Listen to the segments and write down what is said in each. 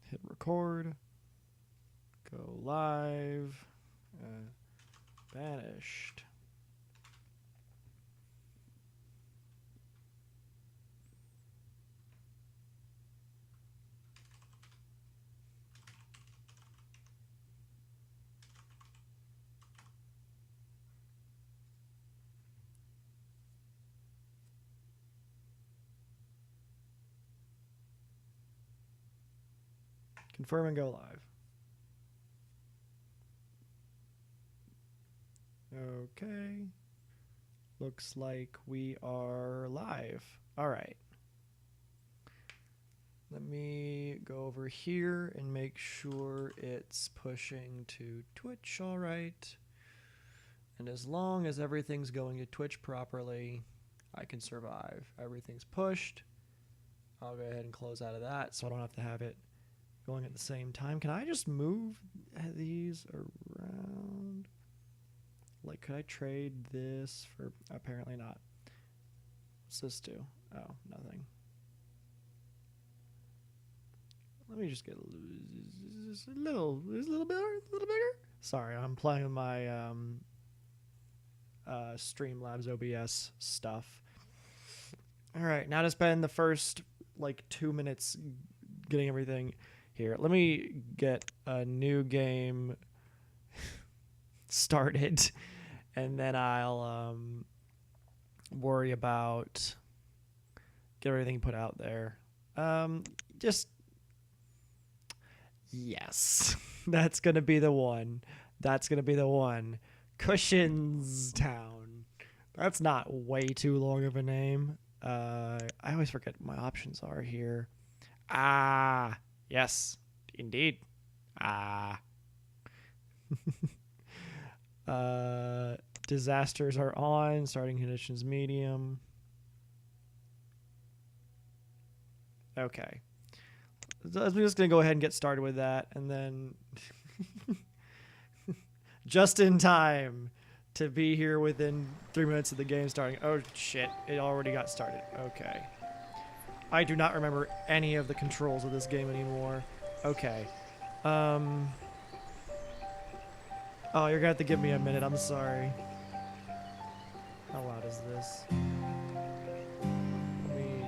Hit record. Go live. Banished. Confirm and go live. Okay. Looks like we are live. All right. Let me go over here and make sure it's pushing to Twitch all right. And as long as everything's going to Twitch properly, I can survive. Everything's pushed. I'll go ahead and close out of that so I don't have to have it going at the same time. Can I just move these around? Like, could I trade this for... Apparently not. What's this do? Oh, nothing. Let me just get a little bigger. Sorry, I'm playing with my Streamlabs OBS stuff. All right, now to spend the first like 2 minutes getting everything here. Let me get a new game started, and then I'll worry about get everything put out there. Just yes, that's gonna be the one. That's gonna be the one. Cushinnstown. That's not way too long of a name. I always forget what my options are here. Ah, yes, indeed. Ah. Disasters are on. Starting conditions medium. Okay. So I'm just going to go ahead and get started with that. And then just in time to be here within 3 minutes of the game starting. Oh, shit. It already got started. Okay. I do not remember any of the controls of this game anymore. Okay. Oh, you're going to have to give me a minute. I'm sorry. How loud is this? Let me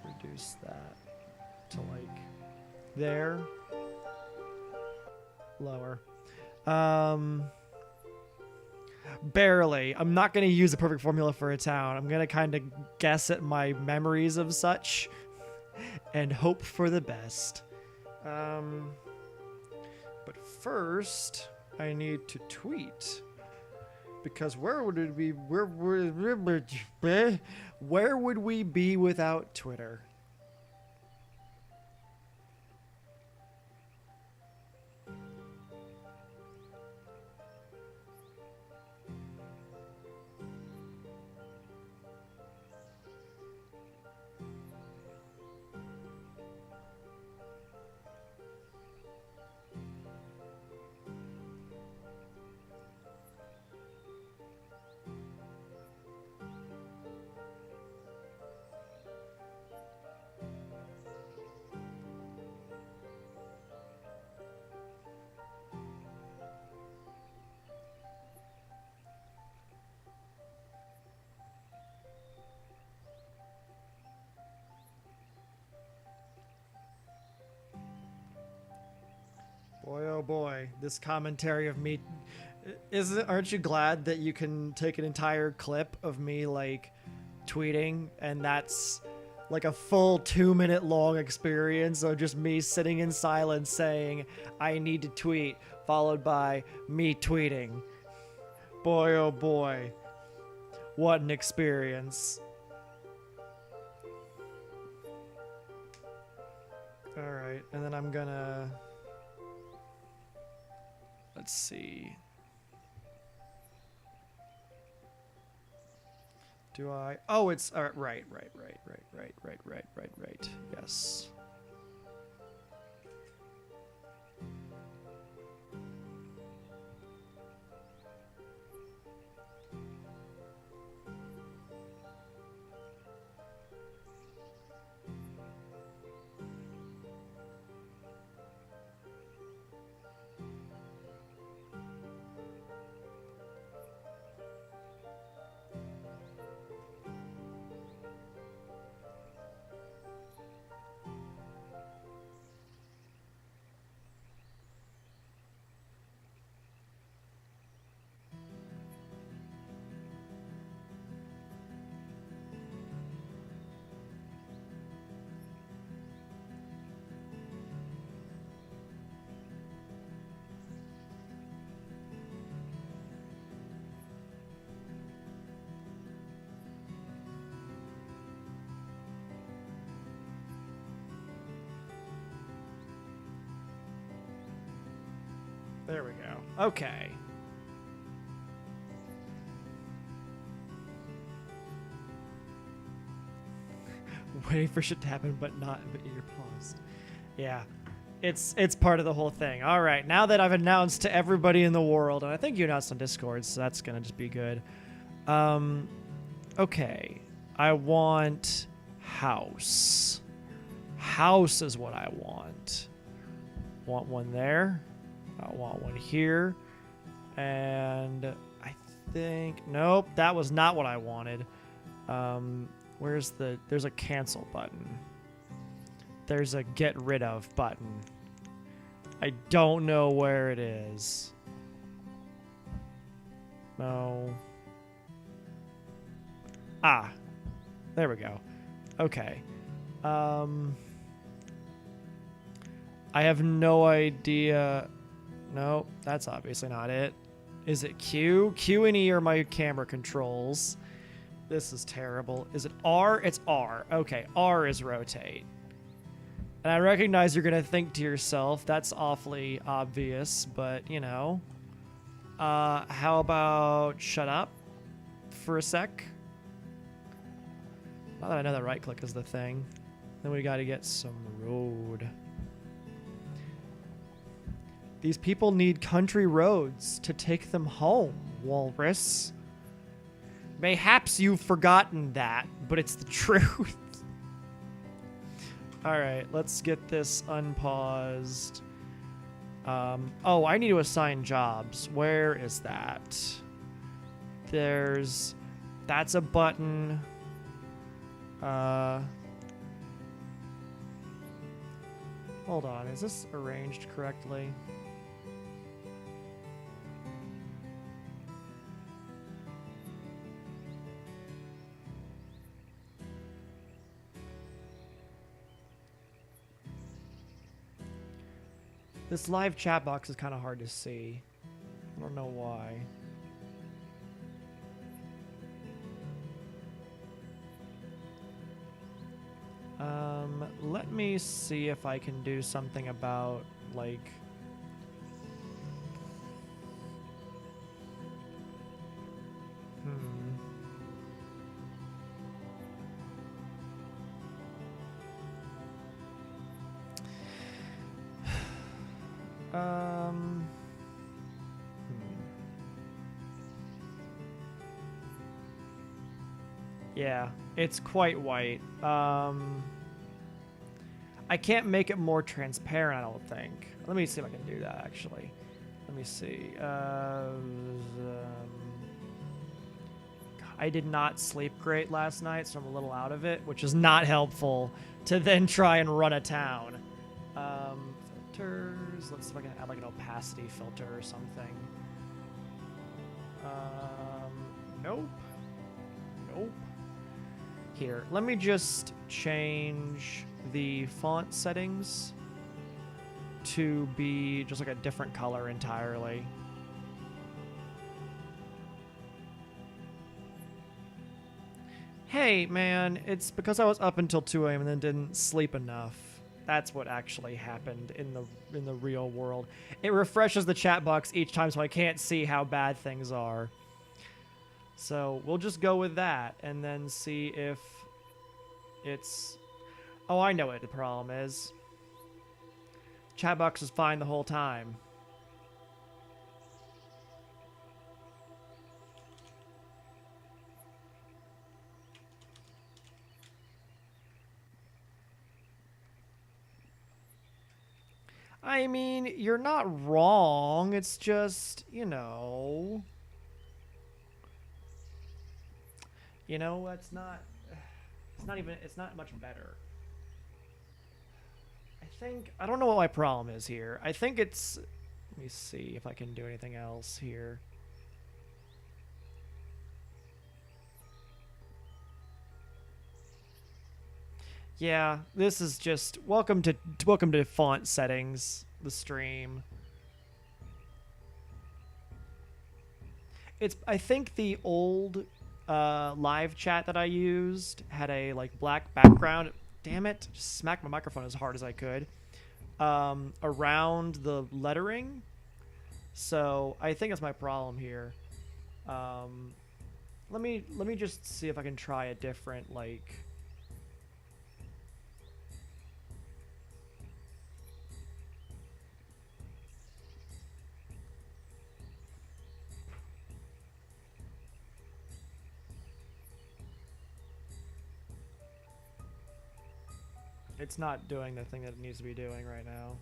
reduce that to like there. Lower. Barely. I'm not going to use the perfect formula for a town. I'm going to kind of guess at my memories of such and hope for the best. But first, I need to tweet. Because where would it be? Where would we be without Twitter? Boy, oh boy, this commentary of me. Aren't you glad that you can take an entire clip of me, like, tweeting, and that's, like, a full 2 minute long experience of just me sitting in silence saying, I need to tweet, followed by me tweeting. Boy, oh boy. What an experience. Alright, and then I'm gonna... Let's see. Do I? Oh, it's right. Yes. There we go. Okay. Waiting for shit to happen, but you're paused. Yeah. It's part of the whole thing. All right, now that I've announced to everybody in the world, and I think you announced on Discord, so that's gonna just be good. Okay. I want house. House is what I want. Want one there. I want one here. And I think, nope, that was not what I wanted. There's a cancel button. There's a get rid of button. I don't know where it is. No. Ah, there we go. Okay. I have no idea. No, that's obviously not it. Is it Q? Q and E are my camera controls. This is terrible. Is it R? It's R. Okay, R is rotate. And I recognize you're going to think to yourself, that's awfully obvious, but, you know. How about shut up for a sec? Now that I know that right click is the thing. Then we got to get some road. These people need country roads to take them home, Walrus. Mayhaps you've forgotten that, but it's the truth. Alright, let's get this unpaused. Oh, I need to assign jobs. Where is that? That's a button. Hold on, is this arranged correctly? This live chat box is kind of hard to see. I don't know why. Let me see if I can do something about, like... Yeah, it's quite white. I can't make it more transparent, I don't think. Let me see if I can do that, actually. Let me see. I did not sleep great last night, so I'm a little out of it, which is not helpful to then try and run a town. Filters. Let's see if I can add like an opacity filter or something. Nope. Nope. Here, let me just change the font settings to be just like a different color entirely. Hey, man, it's because I was up until 2 a.m. and then didn't sleep enough. That's what actually happened in the real world. It refreshes the chat box each time, so I can't see how bad things are. So we'll just go with that and then see if it's... Oh, I know what the problem is. Chat box is fine the whole time. I mean, you're not wrong. It's just, you know... You know, it's not much better. I don't know what my problem is here. I think it's, let me see if I can do anything else here. Yeah, this is just, welcome to font settings, the stream. I think the old live chat that I used had a like black background. Damn it, just smacked my microphone as hard as I could. Around the lettering. So I think that's my problem here. Let me just see if I can try a different, like... It's not doing the thing that it needs to be doing right now.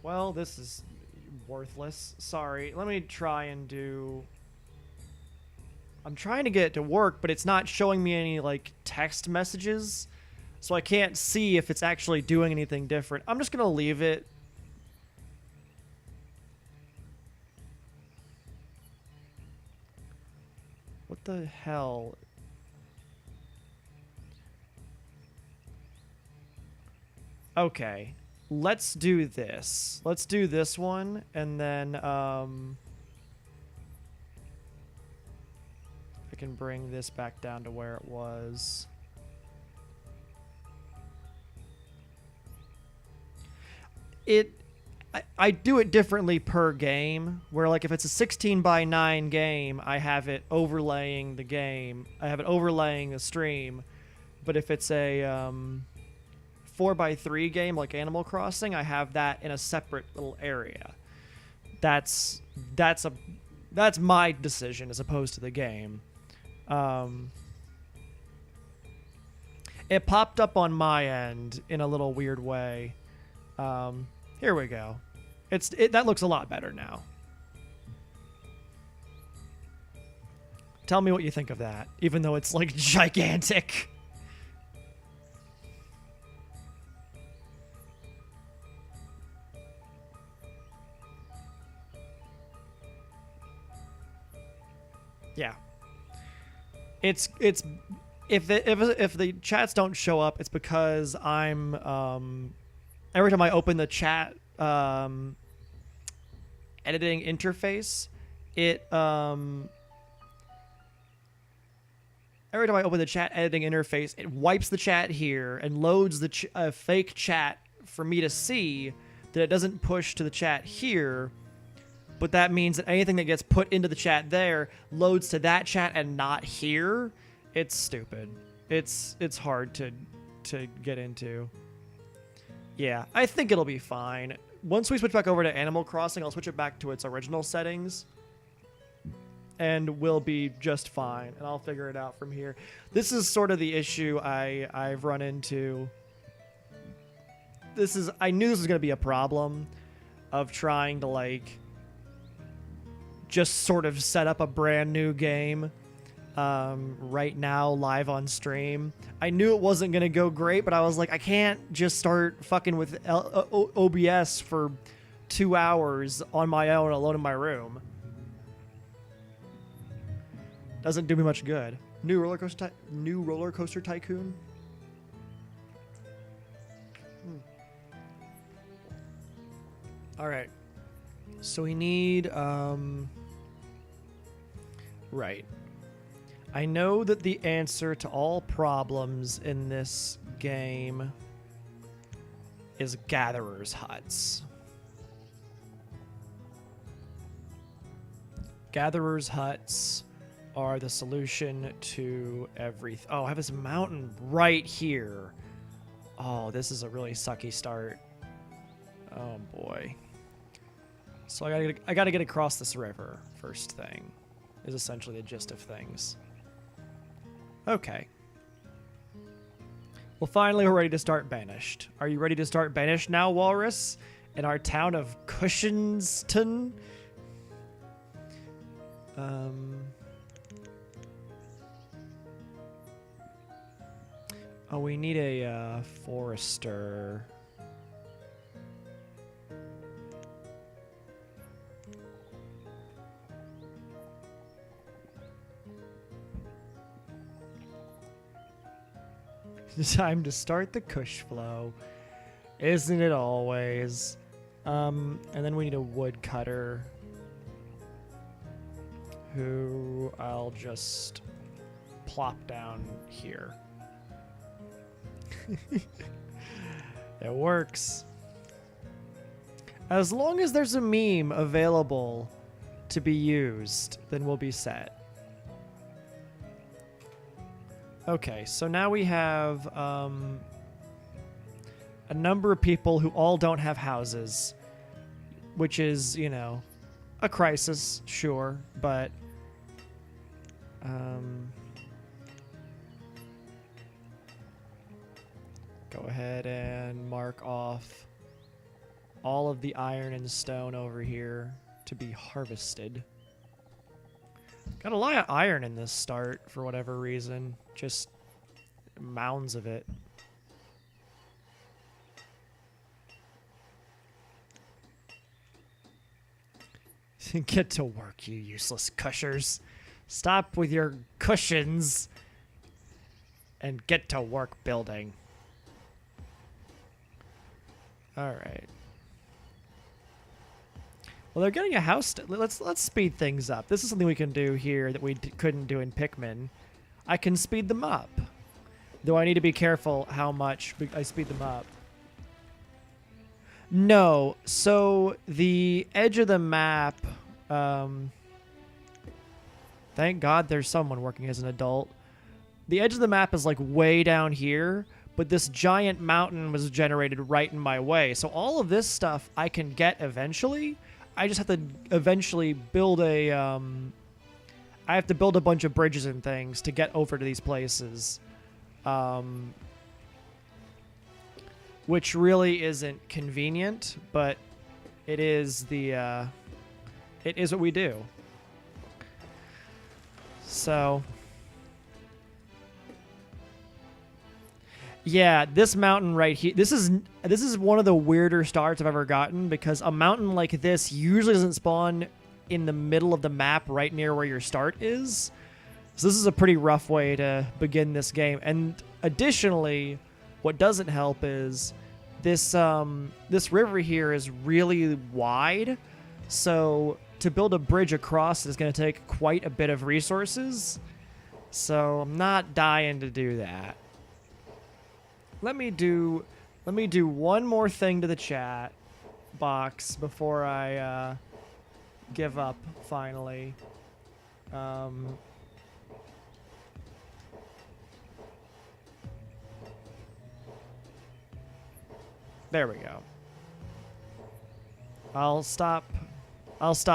Well, this is worthless. Sorry. Let me try and do... I'm trying to get it to work, but it's not showing me any, like, text messages. So I can't see if it's actually doing anything different. I'm just going to leave it. What the hell? Okay. Let's do this. Let's do this one, and then, I can bring this back down to where it was. I do it differently per game, where like if it's a 16:9 game, I have it overlaying the game. I have it overlaying the stream. But if it's a 4:3 game like Animal Crossing, I have that in a separate little area. That's my decision as opposed to the game. It popped up on my end in a little weird way. Here we go. That looks a lot better now. Tell me what you think of that, even though it's like gigantic. Yeah. It's if the chats don't show up, it's because I'm every time I open the chat editing interface, every time I open the chat editing interface, it wipes the chat here and loads the fake chat for me to see that it doesn't push to the chat here. But that means that anything that gets put into the chat there loads to that chat and not here. It's stupid. It's hard to get into. Yeah, I think it'll be fine. Once we switch back over to Animal Crossing, I'll switch it back to its original settings. And we'll be just fine. And I'll figure it out from here. This is sort of the issue I've run into. I knew this was going to be a problem of trying to, like, just sort of set up a brand new game right now live on stream. I knew it wasn't going to go great, but I was like, I can't just start fucking with OBS for 2 hours on my own alone in my room. Doesn't do me much good. New roller coaster tycoon. All right. So we need right. I know that the answer to all problems in this game is gatherers' huts. Gatherers' huts are the solution to everything. Oh, I have this mountain right here. Oh, this is a really sucky start. Oh boy. So I gotta get across this river first thing, is essentially the gist of things. Okay. Well, finally we're ready to start Banished. Are you ready to start Banished now, Walrus? In our town of Cushinnstown? Oh, we need a forester. Time to start the Kush flow. Isn't it always? And then we need a woodcutter, who I'll just plop down here. It works. As long as there's a meme available to be used, then we'll be set. Okay, so now we have a number of people who all don't have houses, which is, you know, a crisis, sure, but go ahead and mark off all of the iron and stone over here to be harvested. Got a lot of iron in this start for whatever reason. Just mounds of it. Get to work, you useless cushers. Stop with your cushions and get to work building. All right. Well, they're getting a house. Let's speed things up. This is something we can do here that we couldn't do in Pikmin. I can speed them up, though I need to be careful how much I speed them up. No, so the edge of the map. Thank God there's someone working as an adult. The edge of the map is like way down here, but this giant mountain was generated right in my way. So all of this stuff I can get eventually. I just have to eventually build a, I have to build a bunch of bridges and things to get over to these places. Which really isn't convenient, but it is the, it is what we do. So, yeah, this mountain right here, this is one of the weirder starts I've ever gotten, because a mountain like this usually doesn't spawn in the middle of the map right near where your start is. So this is a pretty rough way to begin this game. And additionally, what doesn't help is this this river here is really wide, so to build a bridge across is going to take quite a bit of resources. So I'm not dying to do that. Let me do one more thing to the chat box before I give up finally. There we go. I'll stop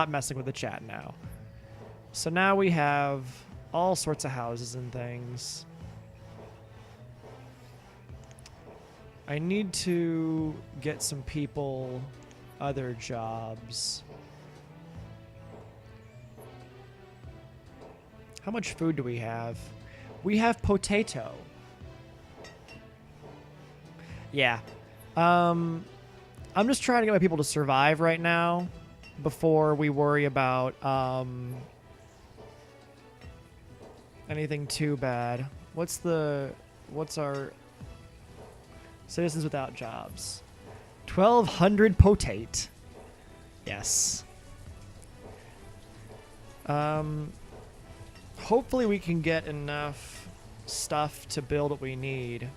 messing with the chat now. So now we have all sorts of houses and things. I need to get some people other jobs. How much food do we have? We have potato. Yeah. I'm just trying to get my people to survive right now before we worry about anything too bad. What's our citizens without jobs? 1,200 potate. Yes. Hopefully we can get enough stuff to build what we need.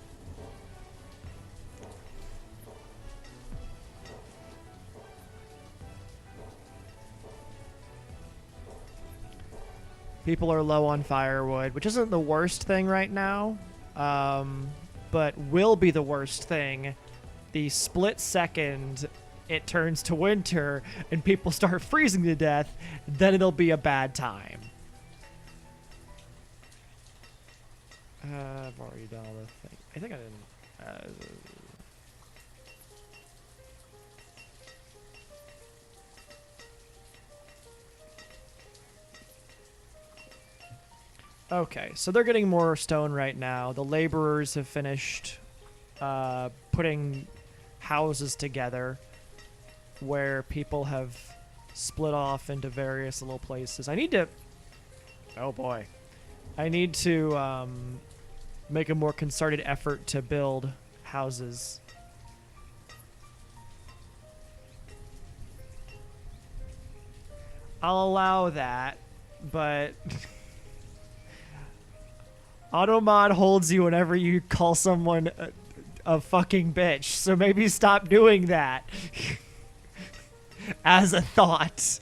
People are low on firewood, which isn't the worst thing right now, but will be the worst thing the split second it turns to winter and people start freezing to death. Then it'll be a bad time. I've already done all the things. I think I didn't. Okay, so they're getting more stone right now. The laborers have finished putting houses together where people have split off into various little places. I need to... Oh boy. I need to make a more concerted effort to build houses. I'll allow that, but... Automod holds you whenever you call someone a fucking bitch, so maybe stop doing that. As a thought.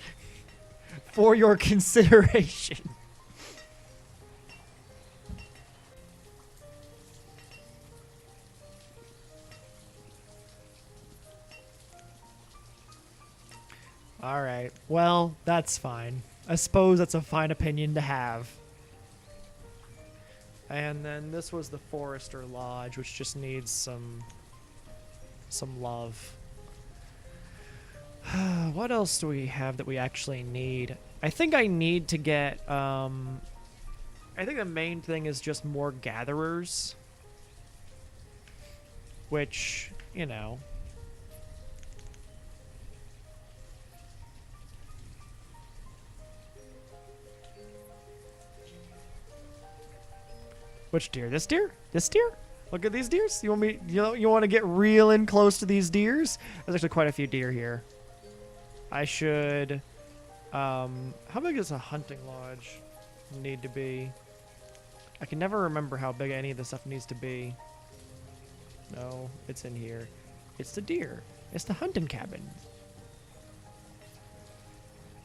For your consideration. Alright, well, that's fine. I suppose that's a fine opinion to have. And then this was the Forester Lodge, which just needs some love. What else do we have that we actually need? I think I need to get, I think the main thing is just more gatherers. Which, you know. Which deer? This deer? This deer? Look at these deers. You want me? You want to get real in close to these deers? There's actually quite a few deer here. I should. How big does a hunting lodge need to be? I can never remember how big any of this stuff needs to be. No, it's in here. It's the deer. It's the hunting cabin.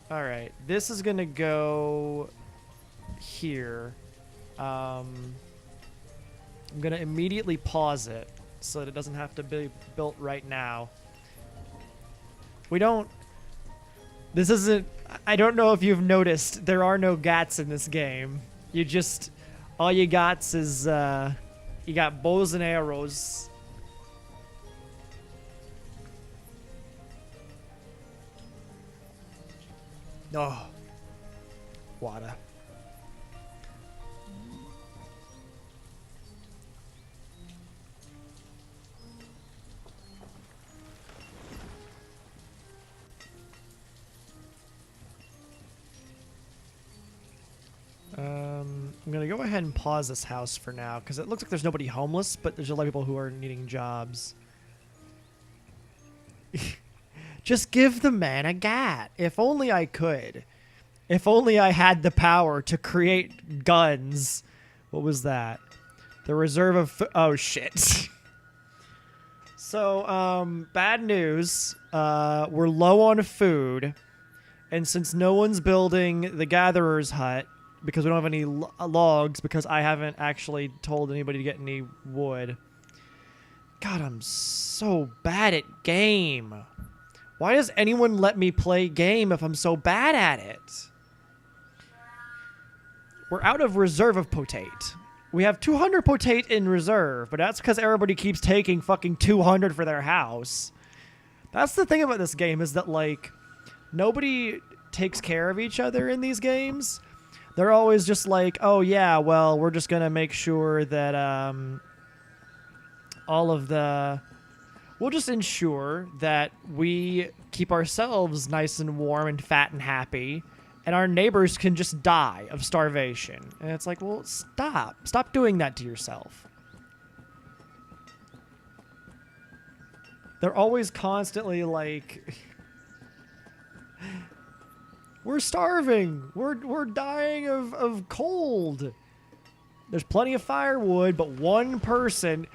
All right, this is gonna go here. I'm going to immediately pause it so that it doesn't have to be built right now. This isn't... I don't know if you've noticed, there are no gats in this game. All you got is, you got bows and arrows. Oh. Water. I'm going to go ahead and pause this house for now, because it looks like there's nobody homeless, but there's a lot of people who are needing jobs. Just give the man a gat. If only I could. If only I had the power to create guns. What was that? The reserve of... oh, shit. So, bad news. We're low on food. And since no one's building the gatherer's hut, because we don't have any logs, because I haven't actually told anybody to get any wood. God, I'm so bad at game. Why does anyone let me play game if I'm so bad at it? We're out of reserve of potate. We have 200 potate in reserve, but that's because everybody keeps taking fucking 200 for their house. That's the thing about this game, is that, like, nobody takes care of each other in these games. They're always just like, oh yeah, well, we're just gonna make sure that we'll just ensure that we keep ourselves nice and warm and fat and happy, and our neighbors can just die of starvation. And it's like, well, stop doing that to yourself. They're always constantly like, we're starving. We're dying of cold. There's plenty of firewood, but one person...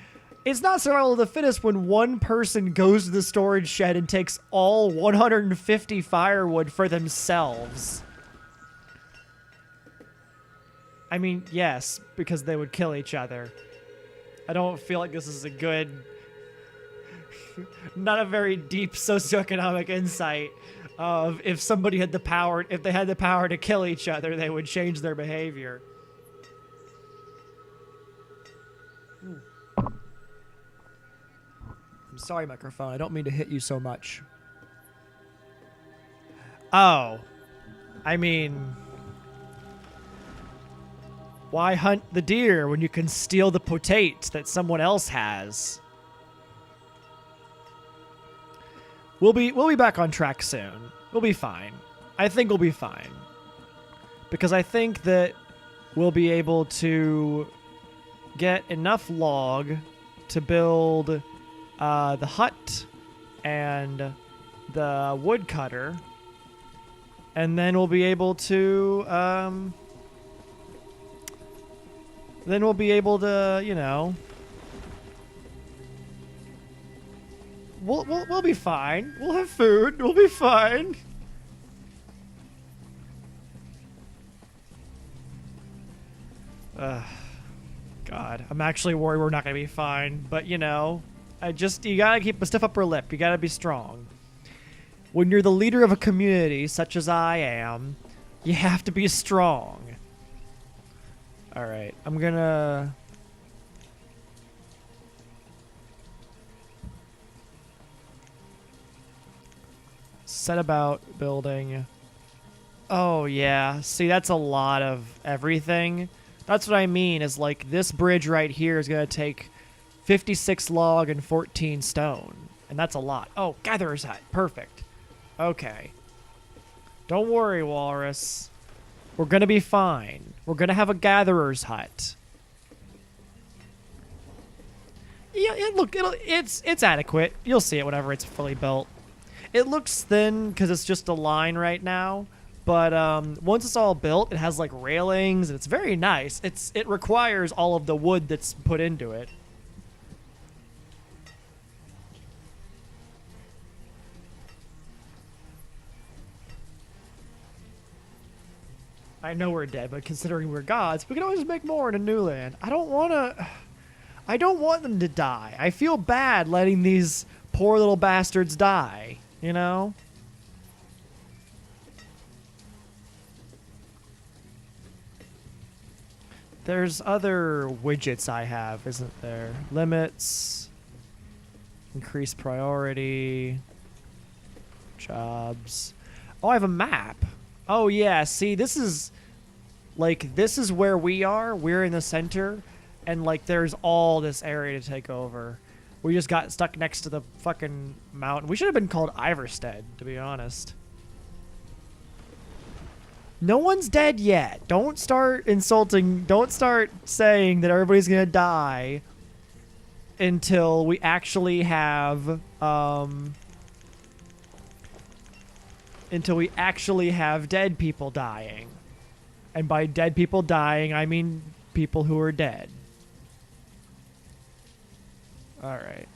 It's not survival of the fittest when one person goes to the storage shed and takes all 150 firewood for themselves. I mean, yes, because they would kill each other. I don't feel like this is a good... not a very deep socioeconomic insight of if somebody had the power, if they had the power to kill each other, they would change their behavior. I'm sorry, microphone. I don't mean to hit you so much. Oh. I mean... why hunt the deer when you can steal the potate that someone else has? We'll be back on track soon. We'll be fine. I think we'll be fine. Because I think that we'll be able to get enough log to build the hut and the woodcutter. And then we'll be able to then we'll be able to, you know, we'll be fine. We'll have food. We'll be fine. God, I'm actually worried we're not gonna be fine. But you know, you gotta keep a stiff upper lip. You gotta be strong. When you're the leader of a community, such as I am, you have to be strong. All right, I'm gonna. Set about building. Oh yeah, see that's a lot of everything. That's what I mean is like this bridge right here is gonna take 56 log and 14 stone. And that's a lot. Oh, gatherer's hut. Perfect. Okay. Don't worry, Walrus. We're gonna be fine. We're gonna have a gatherer's hut. Yeah, it's adequate. You'll see it whenever it's fully built. It looks thin because it's just a line right now, but once it's all built, it has like railings and it's very nice. It requires all of the wood that's put into it. I know we're dead, but considering we're gods, we can always make more in a new land. I don't want them to die. I feel bad letting these poor little bastards die. You know? There's other widgets I have, isn't there? Limits. Increase priority. Jobs. Oh, I have a map. Oh, yeah. See, this is... Like, this is where we are. We're in the center. And, like, there's all this area to take over. We just got stuck next to the fucking mountain. We should have been called Iverstead, to be honest. No one's dead yet. Don't start insulting. Don't start saying that everybody's gonna die until we actually have dead people dying. And by dead people dying, I mean people who are dead. All right.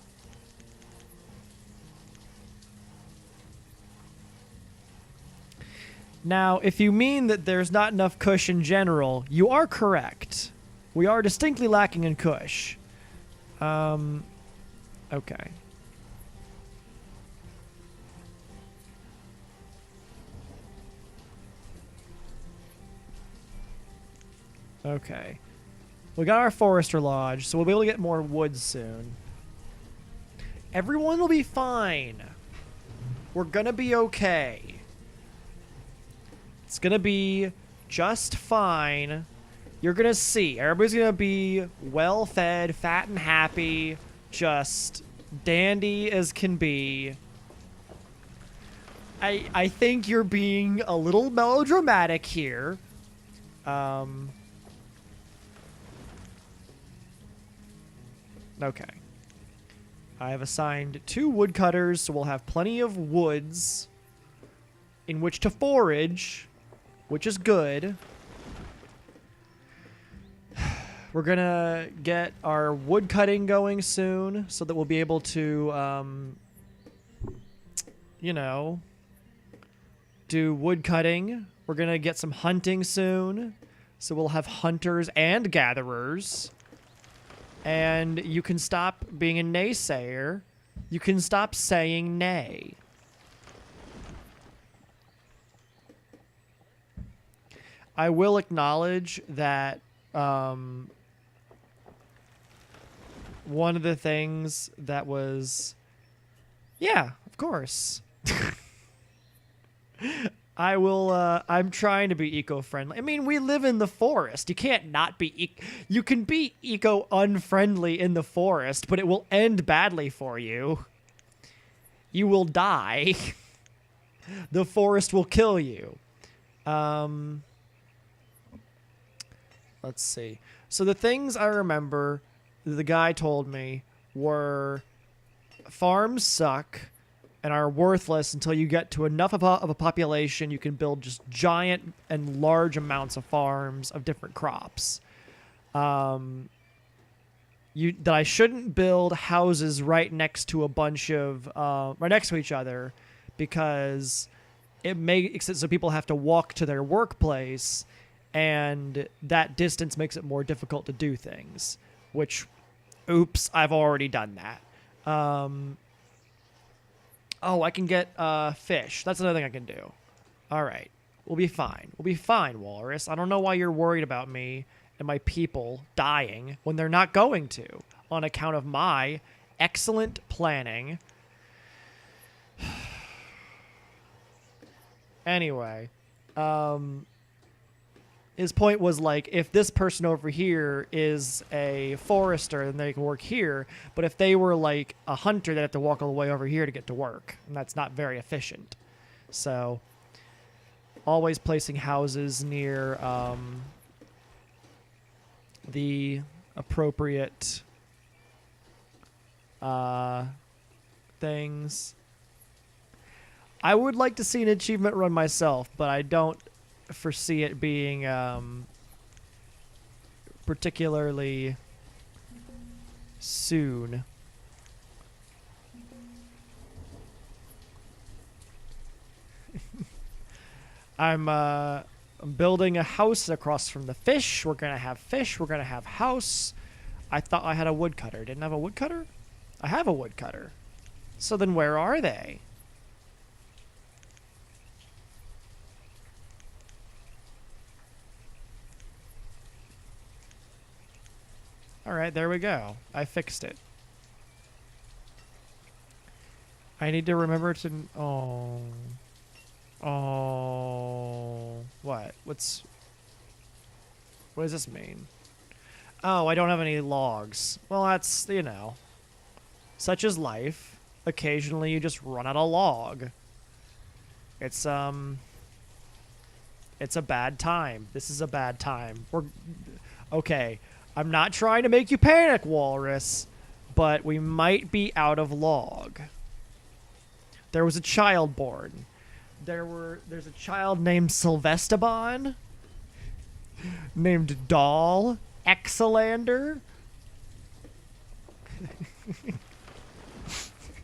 Now, if you mean that there's not enough Kush in general, you are correct. We are distinctly lacking in Kush. Okay. Okay. We got our Forester Lodge, so we'll be able to get more wood soon. Everyone will be fine. We're gonna be okay. It's gonna be just fine. You're gonna see. Everybody's gonna be well-fed, fat and happy, just dandy as can be. I think you're being a little melodramatic here. Okay. I have assigned 2 woodcutters, so we'll have plenty of woods in which to forage, which is good. We're gonna get our wood cutting going soon so that we'll be able to, you know, do wood cutting. We're gonna get some hunting soon, so we'll have hunters and gatherers. And you can stop being a naysayer. You can stop saying nay. I will acknowledge that one of the things that was... Yeah, of course. I'm trying to be eco-friendly. I mean, we live in the forest. You can't not be... You can be eco-unfriendly in the forest, but it will end badly for you. You will die. The forest will kill you. Let's see. So the things I remember the guy told me were farms suck and are worthless until you get to enough of a population you can build just giant and large amounts of farms of different crops. that I shouldn't build houses right next to a bunch of right next to each other, because it makes it so people have to walk to their workplace, and that distance makes it more difficult to do things. Which, oops, I've already done that. Oh, I can get fish. That's another thing I can do. All right. We'll be fine. We'll be fine, Walrus. I don't know why you're worried about me and my people dying when they're not going to, on account of my excellent planning. Anyway, his point was, like, if this person over here is a forester, then they can work here. But if they were, like, a hunter, they'd have to walk all the way over here to get to work. And that's not very efficient. So, always placing houses near the appropriate things. I would like to see an achievement run myself, but I don't foresee it being particularly soon. I'm building a house across from the fish. We're gonna have fish. We're gonna have house. I thought I had a woodcutter. Didn't I have a woodcutter? I have a woodcutter. So then where are they? Alright, there we go. I fixed it. I need to remember to... Oh. Oh. What? What does this mean? Oh, I don't have any logs. Well, that's, you know. Such is life. Occasionally you just run out of log. It's a bad time. This is a bad time. Okay. I'm not trying to make you panic, Walrus, but we might be out of log. There was a child born. There's a child named Sylvesterbon, named Doll, Exelander.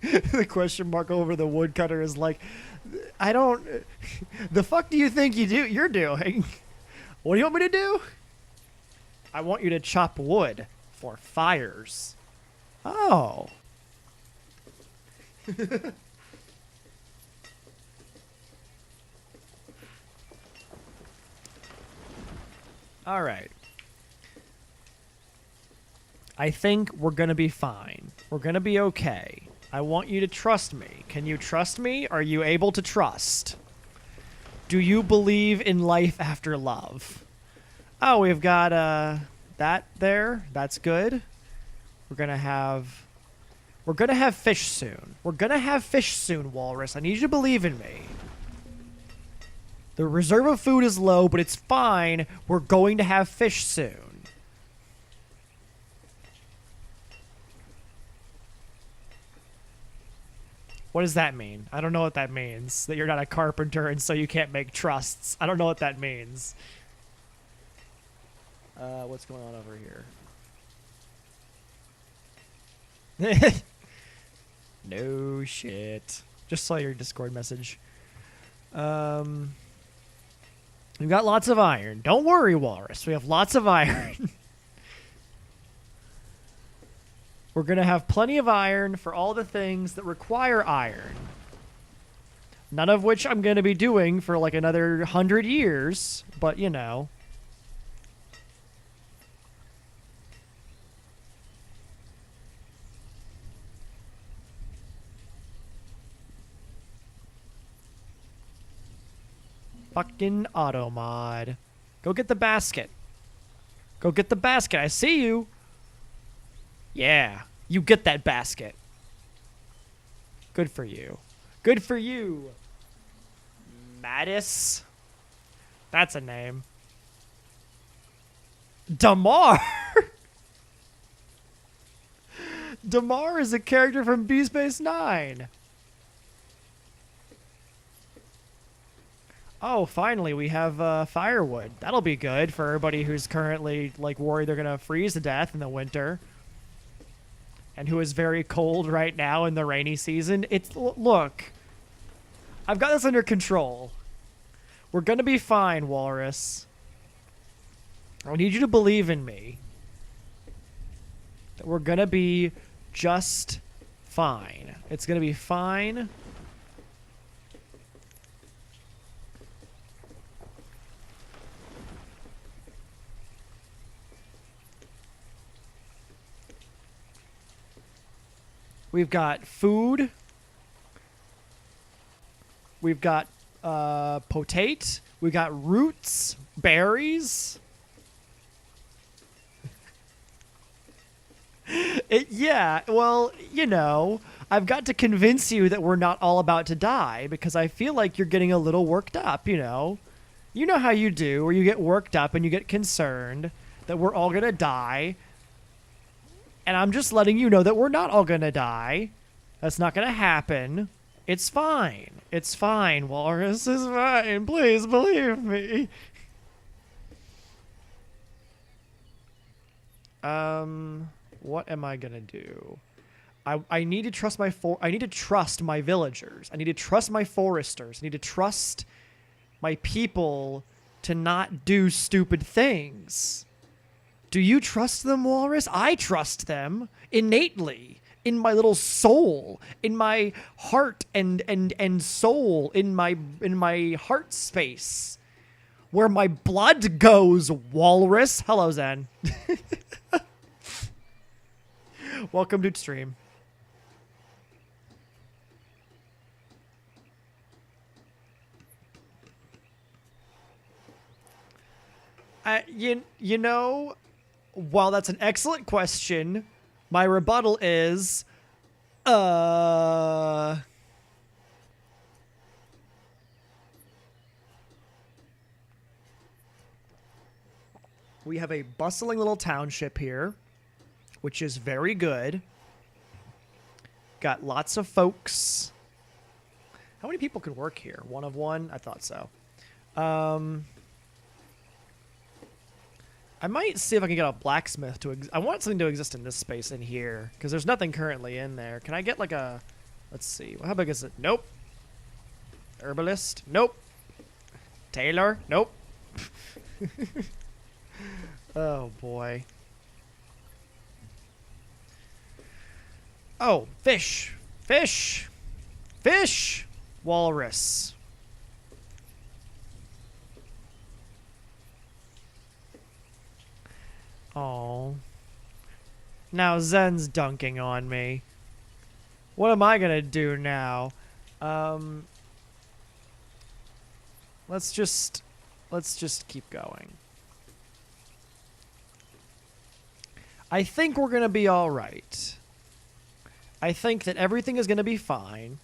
The question mark over the woodcutter is like, I don't... The fuck do you think you're doing? What do you want me to do? I want you to chop wood for fires. Oh. All right. I think we're going to be fine. We're going to be okay. I want you to trust me. Can you trust me? Are you able to trust? Do you believe in life after love? Oh, we've got that there. That's good. We're gonna have fish soon. We're gonna have fish soon, Walrus. I need you to believe in me. The reserve of food is low, but it's fine. We're going to have fish soon. What does that mean? I don't know what that means. That you're not a carpenter and so you can't make trusts. I don't know what that means. What's going on over here? No shit. Just saw your Discord message. We've got lots of iron. Don't worry, Walrus. We have lots of iron. We're going to have plenty of iron for all the things that require iron. None of which I'm going to be doing for like another 100 years. But, you know. Fucking auto mod. Go get the basket. Go get the basket. I see you. Yeah. You get that basket. Good for you. Good for you. Mattis. That's a name. Damar. Damar is a character from B-Space 9. Oh, finally, we have firewood. That'll be good for everybody who's currently, like, worried they're going to freeze to death in the winter. And who is very cold right now in the rainy season. Look, I've got this under control. We're going to be fine, Walrus. I need you to believe in me. That we're going to be just fine. It's going to be fine. We've got food. We've got potate. We got roots, berries. Yeah, well, you know, I've got to convince you that we're not all about to die because I feel like you're getting a little worked up, you know. You know how you do, where you get worked up and you get concerned that we're all going to die. And I'm just letting you know that we're not all going to die. That's not going to happen. It's fine. It's fine, Walrus. It's fine. Please believe me. What am I going to do? I need to trust I need to trust my villagers. I need to trust my foresters. I need to trust my people to not do stupid things. Do you trust them, Walrus? I trust them innately in my little soul, in my heart and soul, in my heart space, where my blood goes, Walrus. Hello, Zen. Welcome to stream. You know, while that's an excellent question, my rebuttal is, we have a bustling little township here, which is very good. Got lots of folks. How many people could work here? One of one? I thought so. I might see if I can get a blacksmith to... I want something to exist in this space in here, because there's nothing currently in there. Can I get like a... Let's see. How big is it? Nope. Herbalist? Nope. Tailor? Nope. Oh, boy. Oh, fish. Fish. Fish. Walrus. Oh. Now Zen's dunking on me. What am I gonna do now? Let's just keep going. I think we're gonna be all right. I think that everything is gonna be fine.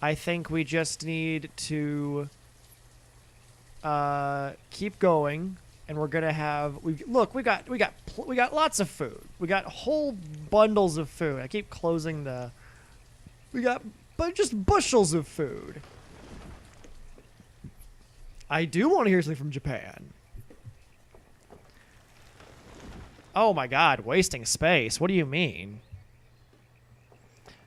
I think we just need to keep going. And we're gonna have we got lots of food. We got whole bundles of food. I keep closing the. We got just bushels of food. I do want to hear something from Japan. Oh my God, wasting space. What do you mean?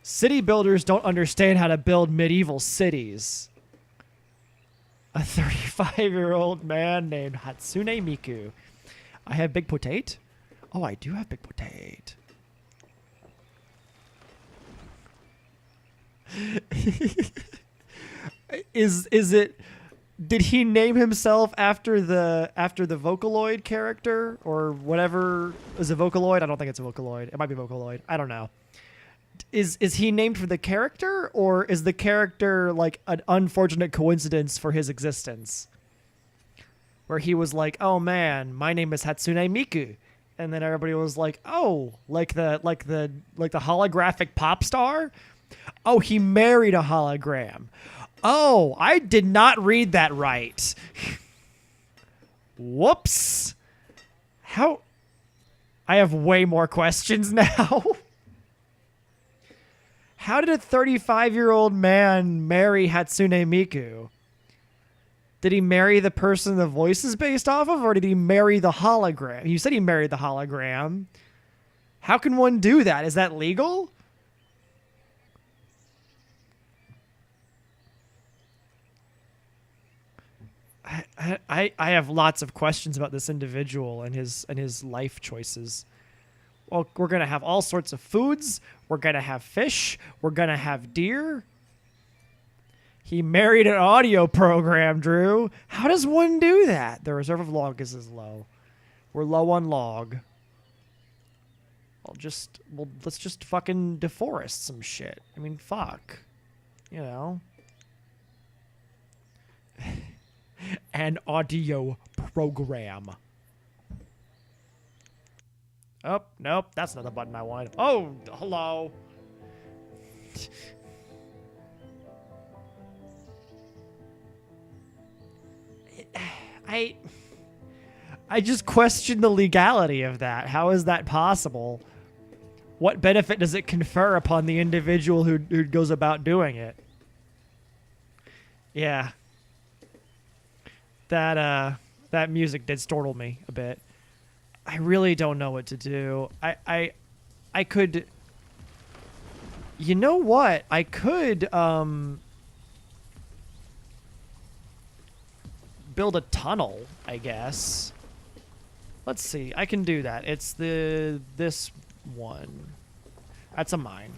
City builders don't understand how to build medieval cities. A 35-year-old man named Hatsune Miku. I have big potate? Oh, I do have big potate. Is it... Did he name himself after the Vocaloid character? Or whatever... Is it Vocaloid? I don't think it's a Vocaloid. It might be Vocaloid. I don't know. Is he named for the character, or is the character like an unfortunate coincidence for his existence? Where he was like, "Oh man, my name is Hatsune Miku," and then everybody was like, "Oh, like the holographic pop star? Oh, he married a hologram. Oh, I did not read that right. Whoops. How? I have way more questions now." How did a 35-year-old man marry Hatsune Miku? Did he marry the person the voice is based off of, or did he marry the hologram? You said he married the hologram. How can one do that? Is that legal? I have lots of questions about this individual and his life choices. Well, we're gonna have all sorts of foods. We're gonna have fish. We're gonna have deer. He married an audio program, Drew. How does one do that? The reserve of log is low. We're low on log. Let's just fucking deforest some shit. I mean, fuck. You know. An audio program. Oh, nope. That's not the button I wanted. Oh, hello. I just question the legality of that. How is that possible? What benefit does it confer upon the individual who goes about doing it? Yeah. That music did startle me a bit. I really don't know what to do. I could... You know what? I could, build a tunnel, I guess. Let's see. I can do that. It's this one. That's a mine.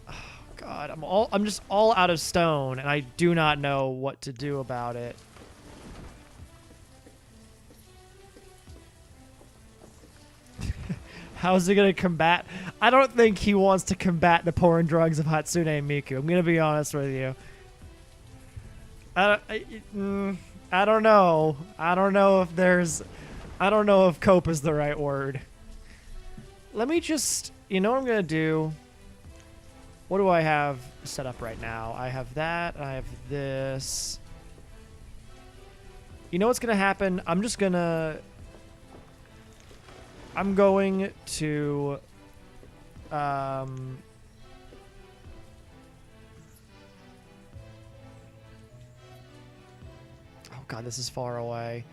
Oh, God, I'm just all out of stone, and I do not know what to do about it. How's he going to combat? I don't think he wants to combat the porn drugs of Hatsune Miku. I'm going to be honest with you. I don't know. I don't know if cope is the right word. Let me just... You know what I'm going to do? What do I have set up right now? I have that. I have this. You know what's going to happen? I'm going to, oh God, this is far away.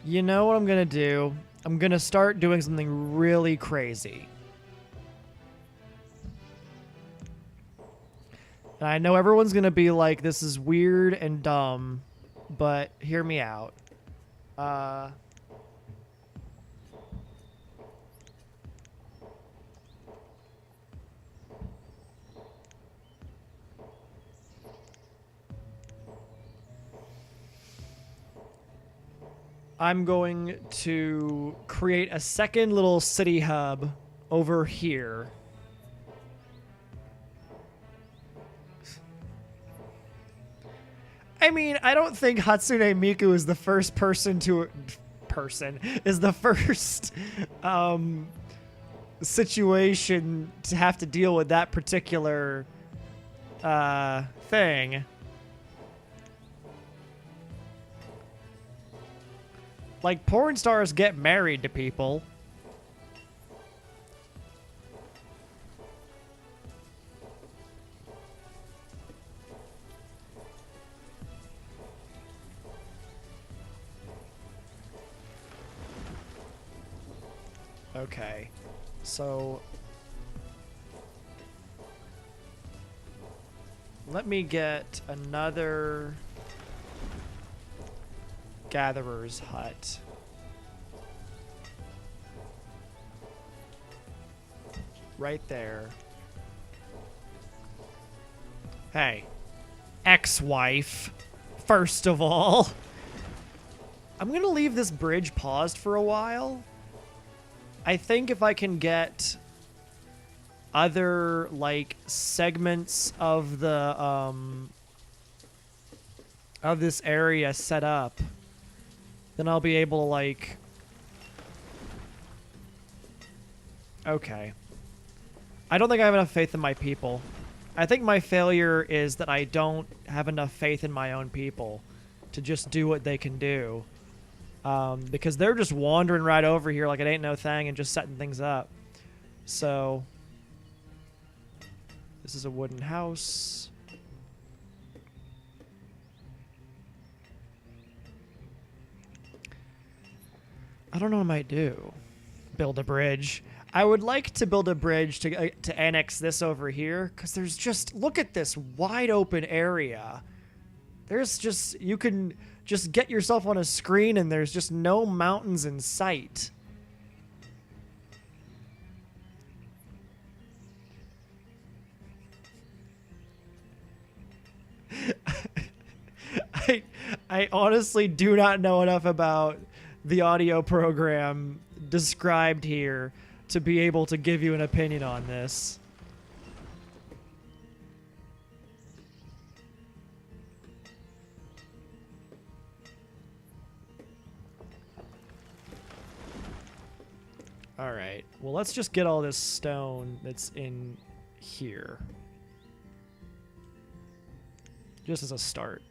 You know what I'm going to do? I'm going to start doing something really crazy. And I know everyone's going to be like, this is weird and dumb, but hear me out. I'm going to create a second little city hub over here. I mean, I don't think Hatsune Miku is the first situation to have to deal with that particular thing. Like, porn stars get married to people. Okay, so let me get another gatherer's hut. Right there. Hey, ex-wife, first of all. I'm gonna leave this bridge paused for a while. I think if I can get other, like, segments of the, of this area set up, then I'll be able to, like... Okay. I don't think I have enough faith in my people. I think my failure is that I don't have enough faith in my own people to just do what they can do. because they're just wandering right over here like it ain't no thing and just setting things up. So this is a wooden house. I don't know what I might do. Build a bridge. I would like to build a bridge to annex this over here, because there's just, look at this wide open area. There's just, you can just get yourself on a screen and there's just no mountains in sight. I honestly do not know enough about the audio program described here to be able to give you an opinion on this. All right. Well, let's just get all this stone that's in here. Just as a start.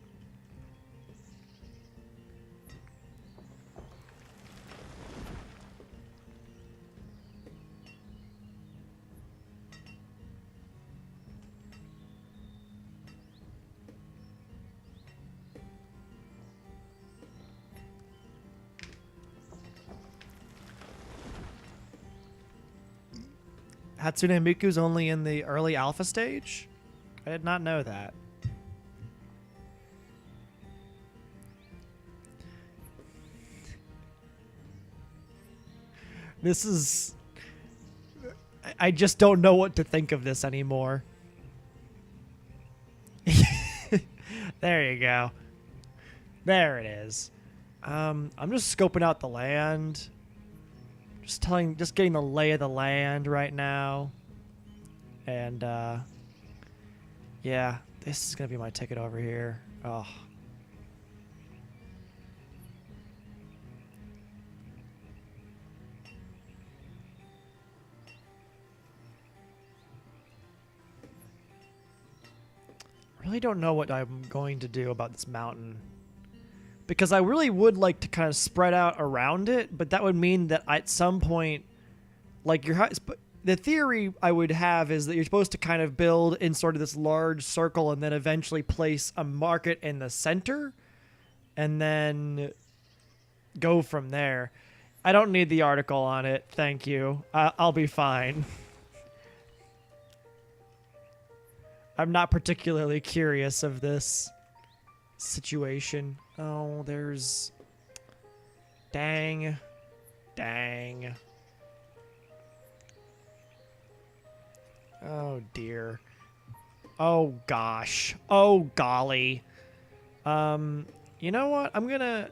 Hatsune Miku's only in the early alpha stage? I did not know that. This is... I just don't know what to think of this anymore. There you go. There it is. I'm just scoping out the land. Just getting the lay of the land right now. And, yeah, this is going to be my ticket over here. Oh. I really don't know what I'm going to do about this mountain. Because I really would like to kind of spread out around it, but that would mean that at some point, like the theory I would have is that you're supposed to kind of build in sort of this large circle and then eventually place a market in the center and then go from there. I don't need the article on it. Thank you. I'll be fine. I'm not particularly curious of this situation. Oh, there's... Dang. Dang. Oh, dear. Oh, gosh. Oh, golly. You know what? I'm gonna...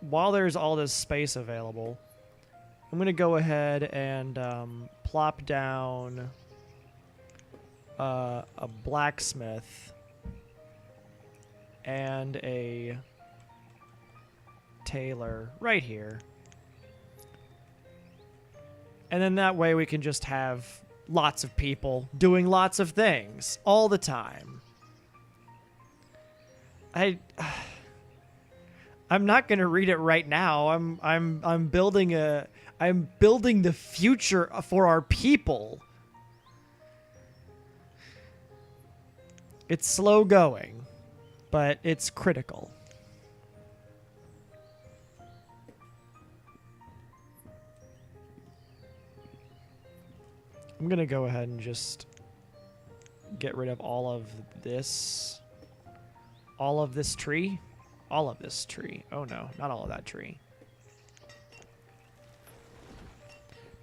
While there's all this space available, I'm gonna go ahead and plop down a blacksmith and a tailor right here. And then that way we can just have lots of people doing lots of things all the time. I'm not going to read it right now. I'm building the future for our people. It's slow going, but it's critical. I'm going to go ahead and just get rid of all of this. All of this tree? All of this tree. Oh no, not all of that tree.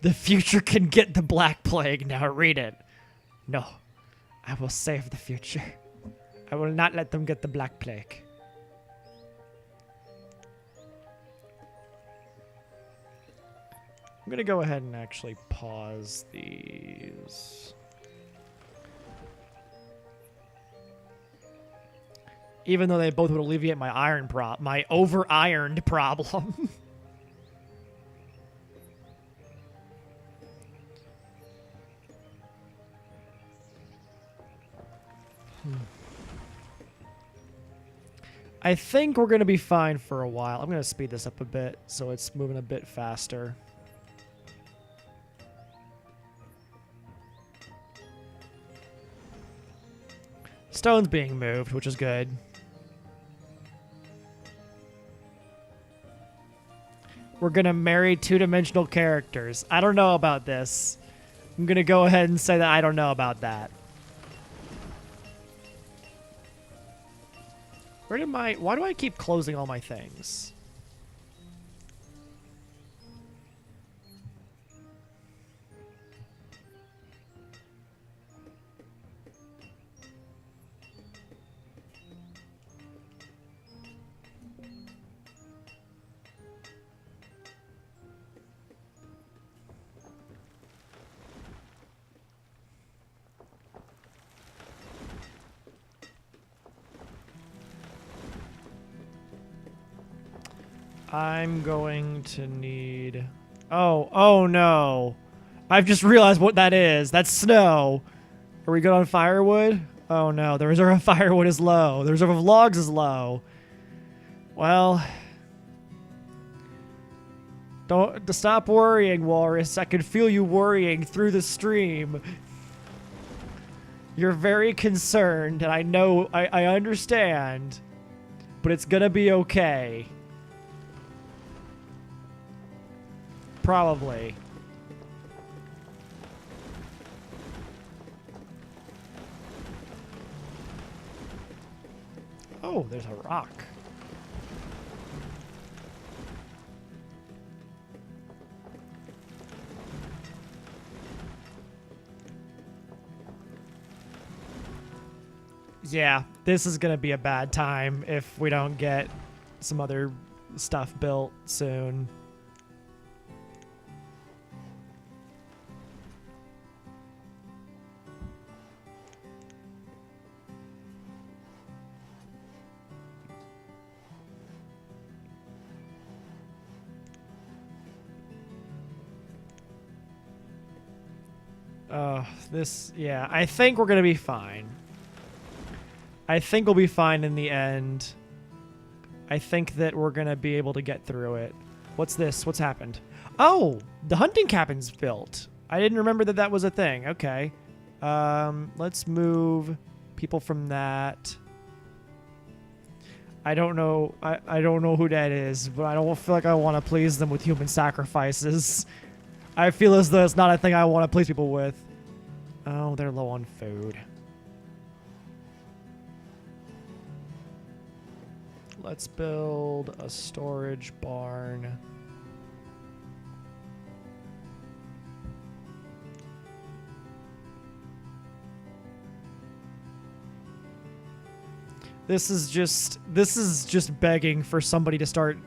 The future can get the Black Plague. Now read it. No, I will save the future. I will not let them get the Black Plague. I'm going to go ahead and actually pause these. Even though they both would alleviate my my over-ironed problem. I think we're going to be fine for a while. I'm going to speed this up a bit so it's moving a bit faster. Stone's being moved, which is good. We're going to marry two-dimensional characters. I don't know about this. I'm going to go ahead and say that I don't know about that. Why do I keep closing all my things? I'm going to need... Oh no. I've just realized what that is. That's snow. Are we good on firewood? Oh no, the reserve of firewood is low. The reserve of logs is low. Well... Don't stop worrying, Walrus. I can feel you worrying through the stream. You're very concerned, and I know, I understand. But it's gonna be okay. Probably. Oh, there's a rock. Yeah, this is gonna be a bad time if we don't get some other stuff built soon. Yeah, I think we're gonna be fine. I think we'll be fine in the end. I think that we're gonna be able to get through it. What's this? What's happened? Oh, the hunting cabin's built. I didn't remember that that was a thing. Okay. Let's move people from that. I don't know. I don't know who that is, but I don't feel like I want to please them with human sacrifices. I feel as though it's not a thing I want to please people with. Oh, they're low on food. Let's build a storage barn. This is just begging for somebody to start.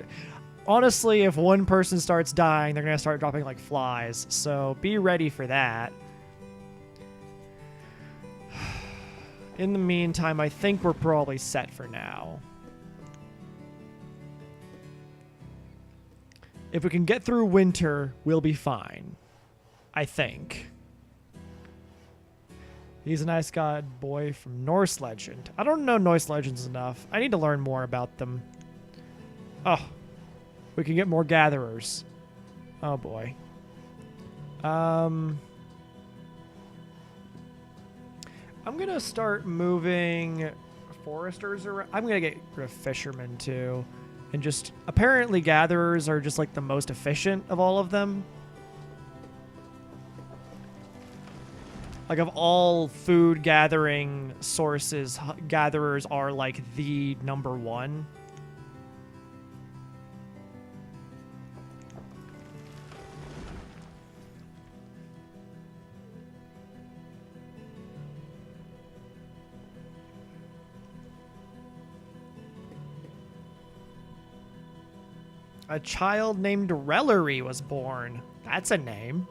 Honestly, if one person starts dying, they're going to start dropping like flies. So be ready for that. In the meantime, I think we're probably set for now. If we can get through winter, we'll be fine. I think. He's a nice god boy from Norse legend. I don't know Norse legends enough. I need to learn more about them. Oh. We can get more gatherers. Oh boy. I'm gonna start moving foresters around. I'm gonna get rid of fishermen too. And just, apparently gatherers are just like the most efficient of all of them. Like of all food gathering sources, gatherers are like the number one. A child named Rellery was born. That's a name.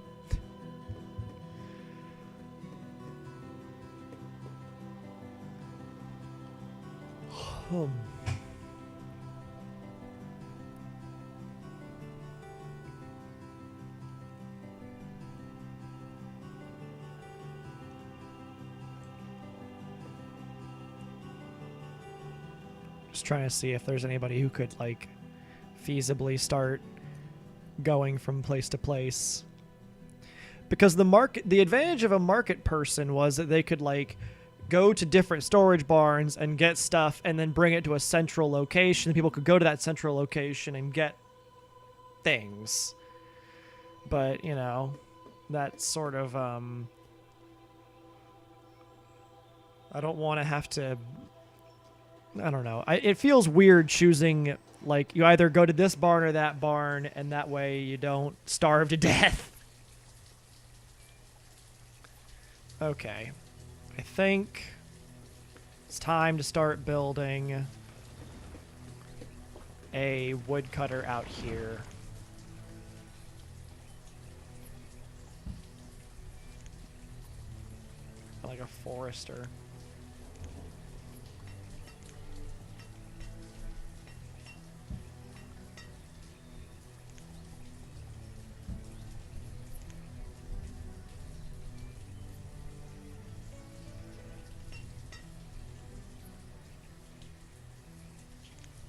Just trying to see if there's anybody who could, like, feasibly start going from place to place. Because the advantage of a market person was that they could, like, go to different storage barns and get stuff and then bring it to a central location. People could go to that central location and get things. But, you know, that's sort of, I don't want to have to, I don't know. It feels weird choosing, like, you either go to this barn or that barn, and that way you don't starve to death. Okay. I think it's time to start building a woodcutter out here. Like a forester.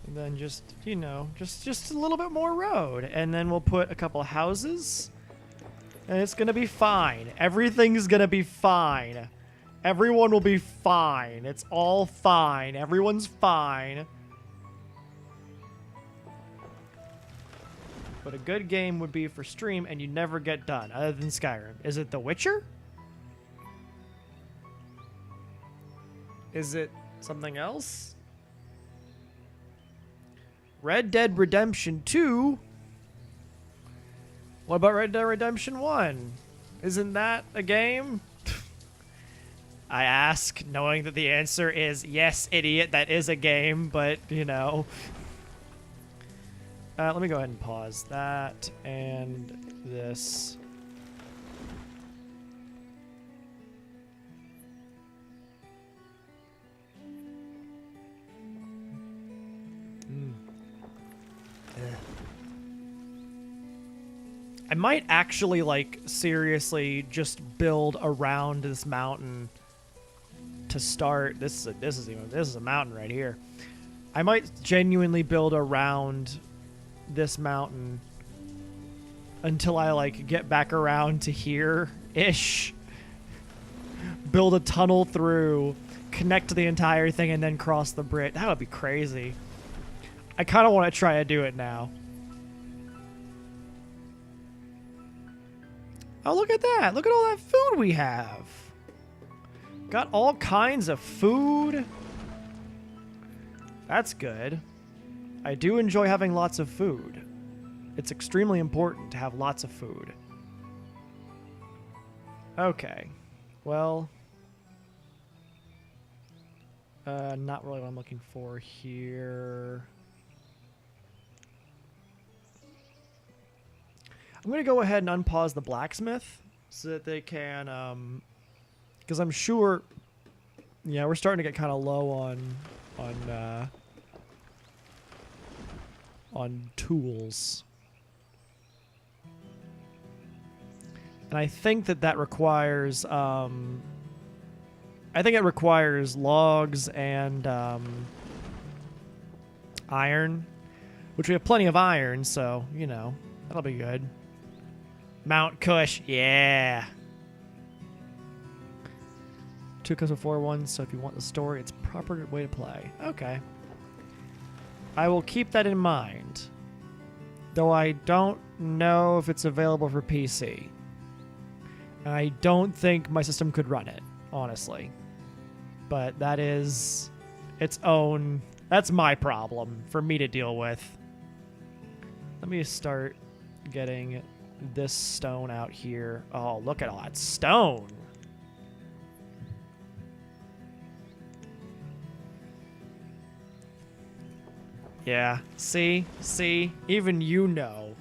And then just, you know, just a little bit more road. And then we'll put a couple of houses. And it's gonna be fine. Everything's gonna be fine. Everyone will be fine. It's all fine. Everyone's fine. But a good game would be for stream and you never get done, other than Skyrim. Is it The Witcher? Is it something else? Red Dead Redemption 2? What about Red Dead Redemption 1? Isn't that a game? I ask, knowing that the answer is yes, idiot, that is a game, but, you know. Let me go ahead and pause that and this. I might actually, like, seriously just build around this mountain to start. This is a mountain right here. I might genuinely build around this mountain until I, like, get back around to here-ish. Build a tunnel through, connect to the entire thing, and then cross the bridge. That would be crazy. I kind of want to try to do it now. Oh, look at that. Look at all that food we have. Got all kinds of food. That's good. I do enjoy having lots of food. It's extremely important to have lots of food. Okay. Well, not really what I'm looking for here. I'm going to go ahead and unpause the blacksmith so that they can, because I'm sure, yeah, we're starting to get kind of low on tools. And I think that requires, I think it requires logs and iron, which we have plenty of iron, so, you know, that'll be good. Mount Cush, yeah. 2 cups before 1, so if you want the story, it's proper way to play. Okay. I will keep that in mind. Though I don't know if it's available for PC. I don't think my system could run it, honestly. But that is its own... That's my problem for me to deal with. Let me start getting this stone out here. Oh, look at all that stone. Yeah, see, even you know.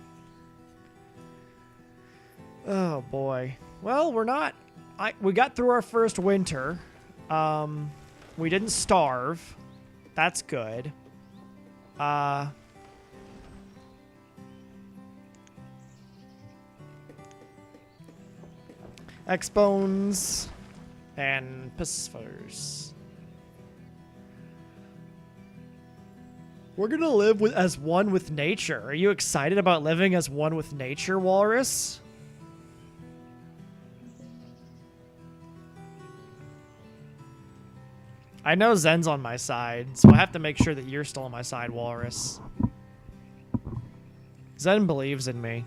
Oh boy. Well, we're not. We got through our first winter. We didn't starve. That's good. X-bones and pisfers. We're gonna live as one with nature. Are you excited about living as one with nature, Walrus? I know Zen's on my side, so I have to make sure that you're still on my side, Walrus. Zen believes in me.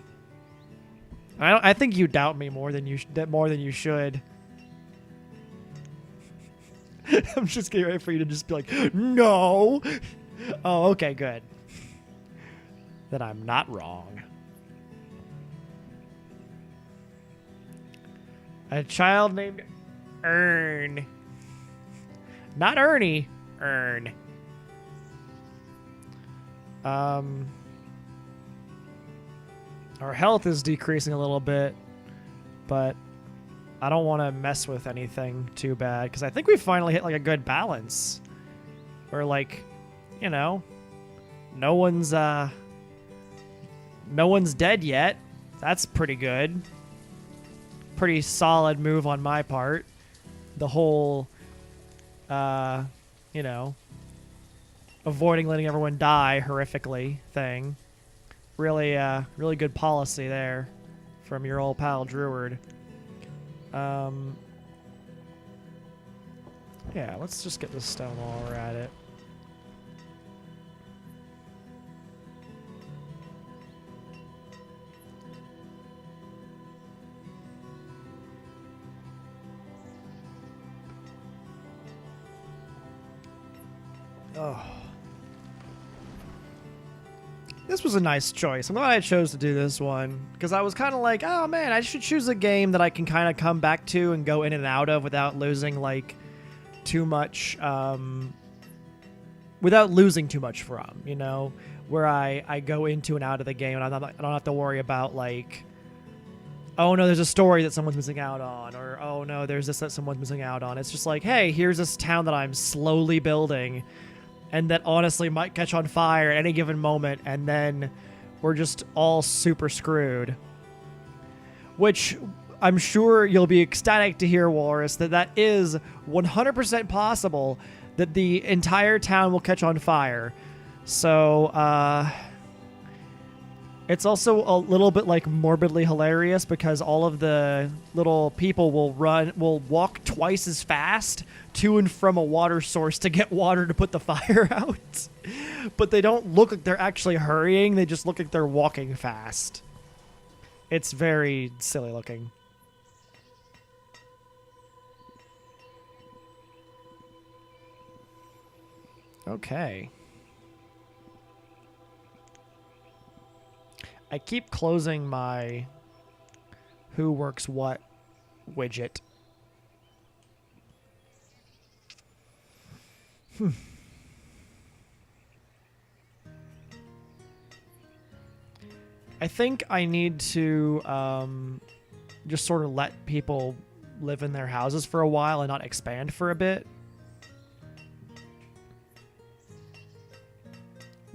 I think you doubt me more than you should. I'm just getting ready for you to just be like, no. Oh, okay, good. Then I'm not wrong. A child named Ern. Not Ernie. Ern. Our health is decreasing a little bit, but I don't want to mess with anything too bad because I think we finally hit like a good balance. Where like, you know, no one's dead yet. That's pretty good. Pretty solid move on my part. The whole you know, avoiding letting everyone die horrifically thing. Really, really good policy there from your old pal Druid. Yeah, let's just get this stone while we're at it. Oh. This was a nice choice. I'm glad I chose to do this one because I was kind of like, oh man, I should choose a game that I can kind of come back to and go in and out of without losing like too much, without losing too much from, you know, where I go into and out of the game and I don't have to worry about like, oh no, there's a story that someone's missing out on, or oh no, there's this that someone's missing out on. It's just like, hey, here's this town that I'm slowly building and that honestly might catch on fire at any given moment, and then we're just all super screwed. Which I'm sure you'll be ecstatic to hear, Walrus, that is 100% possible that the entire town will catch on fire. So, it's also a little bit like morbidly hilarious because all of the little people will walk twice as fast to and from a water source to get water to put the fire out. But they don't look like they're actually hurrying. They just look like they're walking fast. It's very silly looking. Okay. I keep closing my who works what widget. I think I need to just sort of let people live in their houses for a while and not expand for a bit.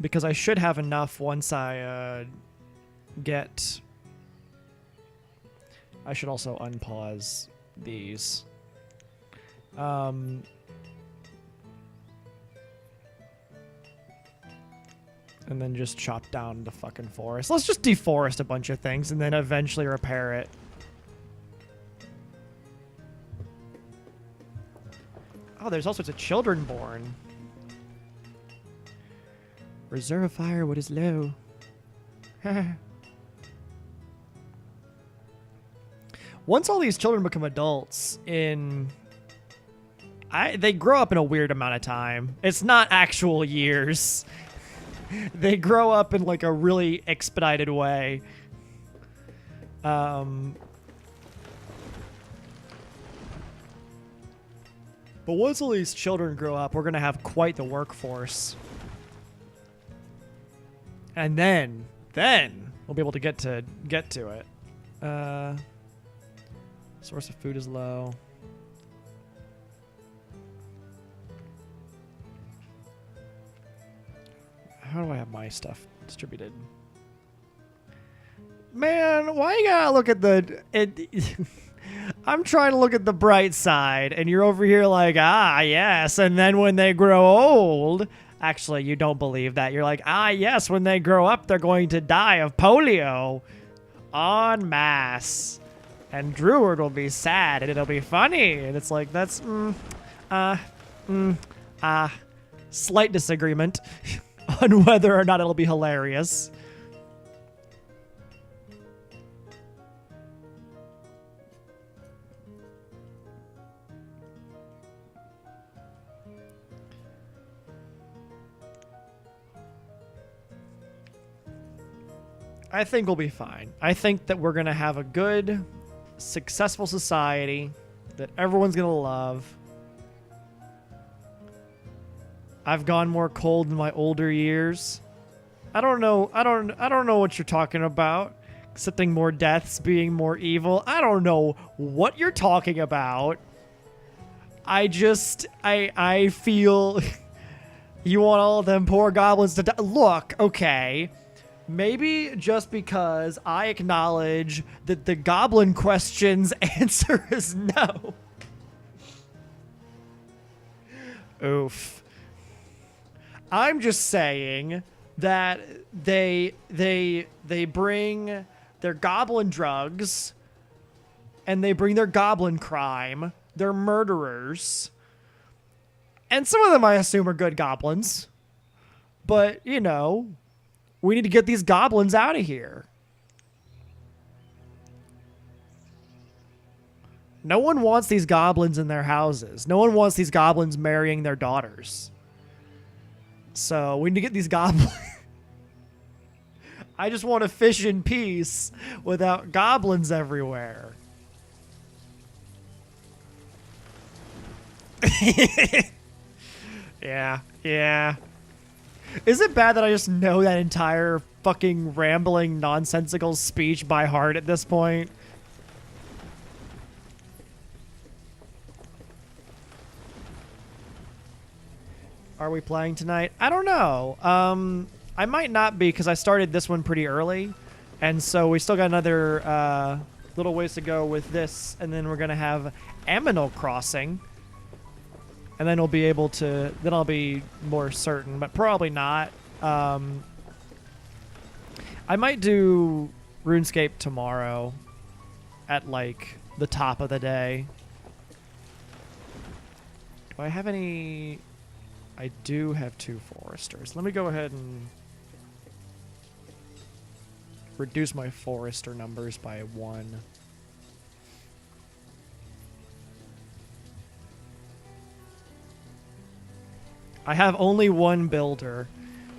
Because I should have enough once I get... I should also unpause these. And then just chop down the fucking forest. Let's just deforest a bunch of things and then eventually repair it. Oh, there's all sorts of children born. Reserve a fire what is low. Once all these children become adults they grow up in a weird amount of time. It's not actual years. They grow up in like a really expedited way. But once all these children grow up, we're gonna have quite the workforce. And then we'll be able to get to it. Source of food is low. How do I have my stuff distributed? Man, why you gotta look at I'm trying to look at the bright side, and you're over here like, ah, yes, and then when they grow old, Actually, you don't believe that. You're like, ah, yes, when they grow up, they're going to die of polio en masse. And Druid will be sad, and it'll be funny. And it's like, that's, slight disagreement on whether or not it'll be hilarious. I think we'll be fine. I think that we're going to have a good, successful society that everyone's going to love. I've gone more cold in my older years. I don't know what you're talking about. Accepting more deaths, being more evil. I don't know what you're talking about. I feel you want all of them poor goblins to die. Look, okay. Maybe just because I acknowledge that the goblin question's answer is no. Oof. I'm just saying that they bring their goblin drugs and they bring their goblin crime. They're murderers. And some of them I assume are good goblins. But, you know, we need to get these goblins out of here. No one wants these goblins in their houses. No one wants these goblins marrying their daughters. So we need to get these goblins. I just want to fish in peace without goblins everywhere. Yeah. Is it bad that I just know that entire fucking rambling, nonsensical speech by heart at this point? Are we playing tonight? I don't know. I might not be because I started this one pretty early. And so we still got another little ways to go with this. And then we're going to have Aminal Crossing. And then we'll be able to, then I'll be more certain, but probably not. I might do RuneScape tomorrow at like the top of the day. Do I have any? I do have 2 foresters. Let me go ahead and reduce my forester numbers by 1. I have only 1 builder.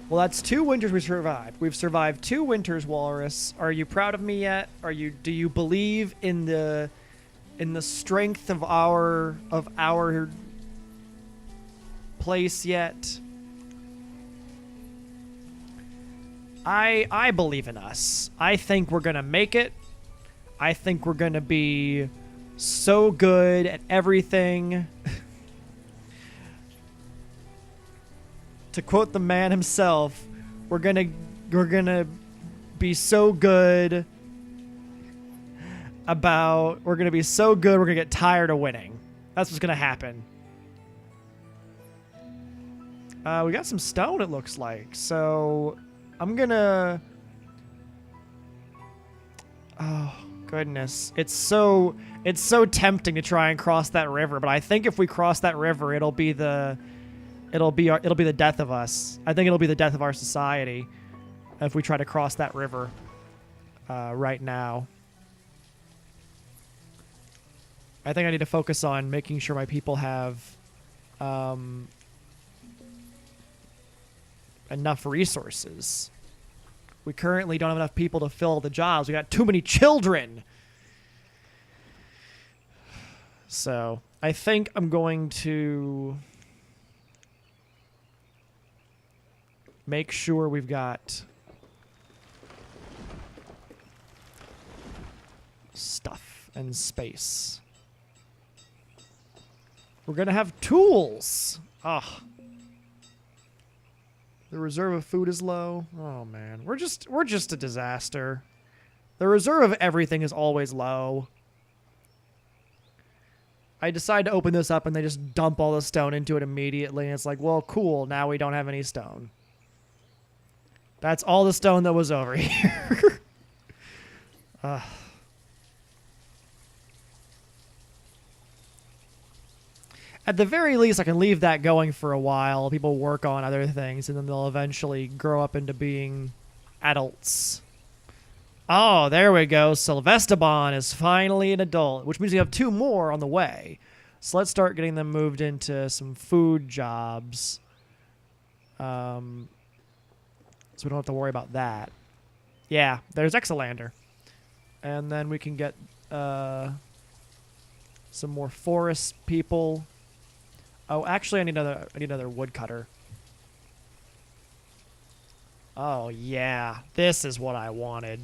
Well, that's 2 winters we survived. We've survived 2 winters, Walrus. Are you proud of me yet? Do you believe in the strength of our place yet? I believe in us. I think we're gonna make it. I think we're gonna be so good at everything. To quote the man himself, we're gonna be so good we're gonna be so good we're gonna get tired of winning. That's what's gonna happen. We got some stone, it looks like. So I'm gonna, oh goodness, it's so tempting to try and cross that river, but I think if we cross that river, it'll be the death of us. I think it'll be the death of our society if we try to cross that river right now. I think I need to focus on making sure my people have enough resources. We currently don't have enough people to fill the jobs. We got too many children. So I think I'm going to make sure we've got stuff and space. We're gonna have tools. Ugh. The reserve of food is low. Oh man, we're just a disaster. The reserve of everything is always low. I decide to open this up and they just dump all the stone into it immediately. And it's like, well, cool. Now we don't have any stone. That's all the stone that was over here. At the very least, I can leave that going for a while. People work on other things, and then they'll eventually grow up into being adults. Oh, there we go. Sylvesterbon is finally an adult, which means we have 2 more on the way. So let's start getting them moved into some food jobs. So we don't have to worry about that. Yeah, there's Exolander. And then we can get some more forest people. Oh, actually, I need another woodcutter. Oh yeah, this is what I wanted.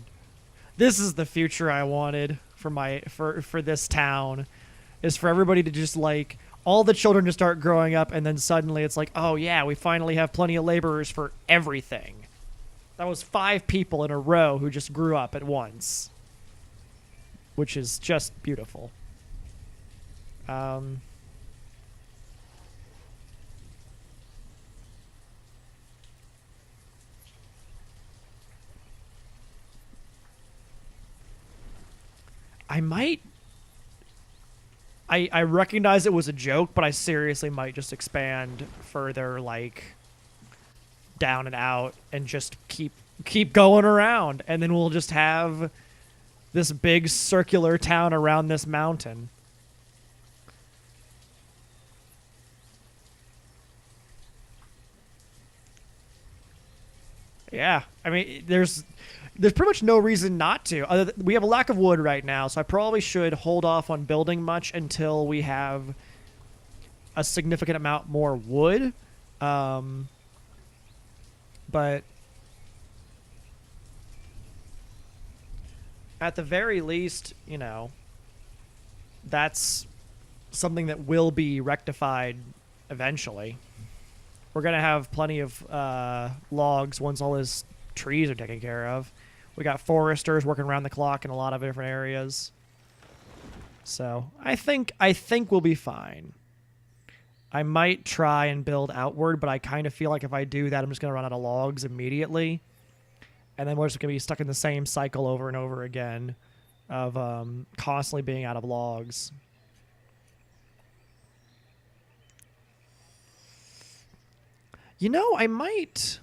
This is the future I wanted for this town, is for everybody to just like all the children to start growing up, and then suddenly it's like, oh yeah, we finally have plenty of laborers for everything. That was 5 people in a row who just grew up at once, which is just beautiful. I recognize it was a joke, but I seriously might just expand further, like, down and out, and just keep going around, and then we'll just have this big circular town around this mountain. Yeah, I mean, there's pretty much no reason not to. We have a lack of wood right now, so I probably should hold off on building much until we have a significant amount more wood. But at the very least, you know, that's something that will be rectified eventually. We're going to have plenty of logs once all his trees are taken care of. We got foresters working around the clock in a lot of different areas. So I think we'll be fine. I might try and build outward, but I kind of feel like if I do that, I'm just going to run out of logs immediately. And then we're just going to be stuck in the same cycle over and over again of constantly being out of logs. You know, I might...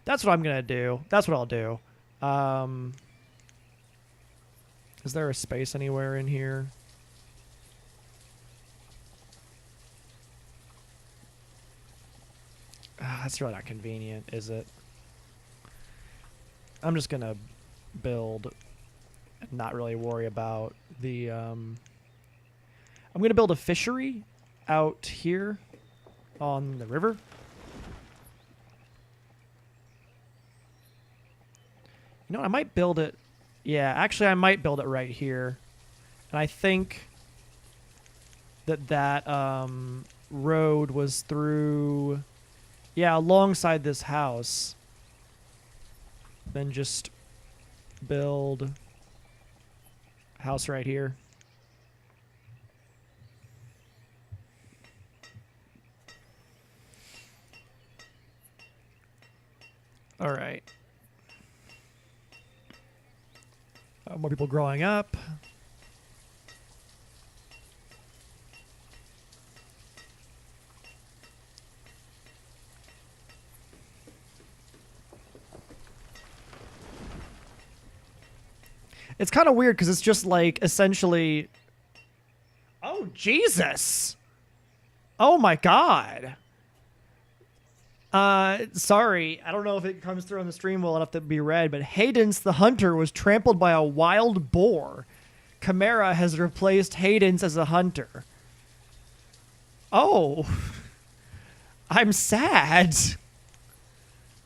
That's what I'm going to do. That's what I'll do. Is there a space anywhere in here? That's really not convenient, is it? I'm just going to build and not really worry about the... I'm going to build a fishery out here on the river. You know, I might build it. Yeah, actually, I might build it right here. And I think that road was through, yeah, alongside this house. Then just build a house right here. All right. More people growing up. It's kind of weird because it's just like essentially... Oh, Jesus! Oh my God! Sorry, I don't know if it comes through on the stream well enough to be read, but Hadence the Hunter was trampled by a wild boar. Chimera has replaced Hadence as a hunter. Oh. I'm sad.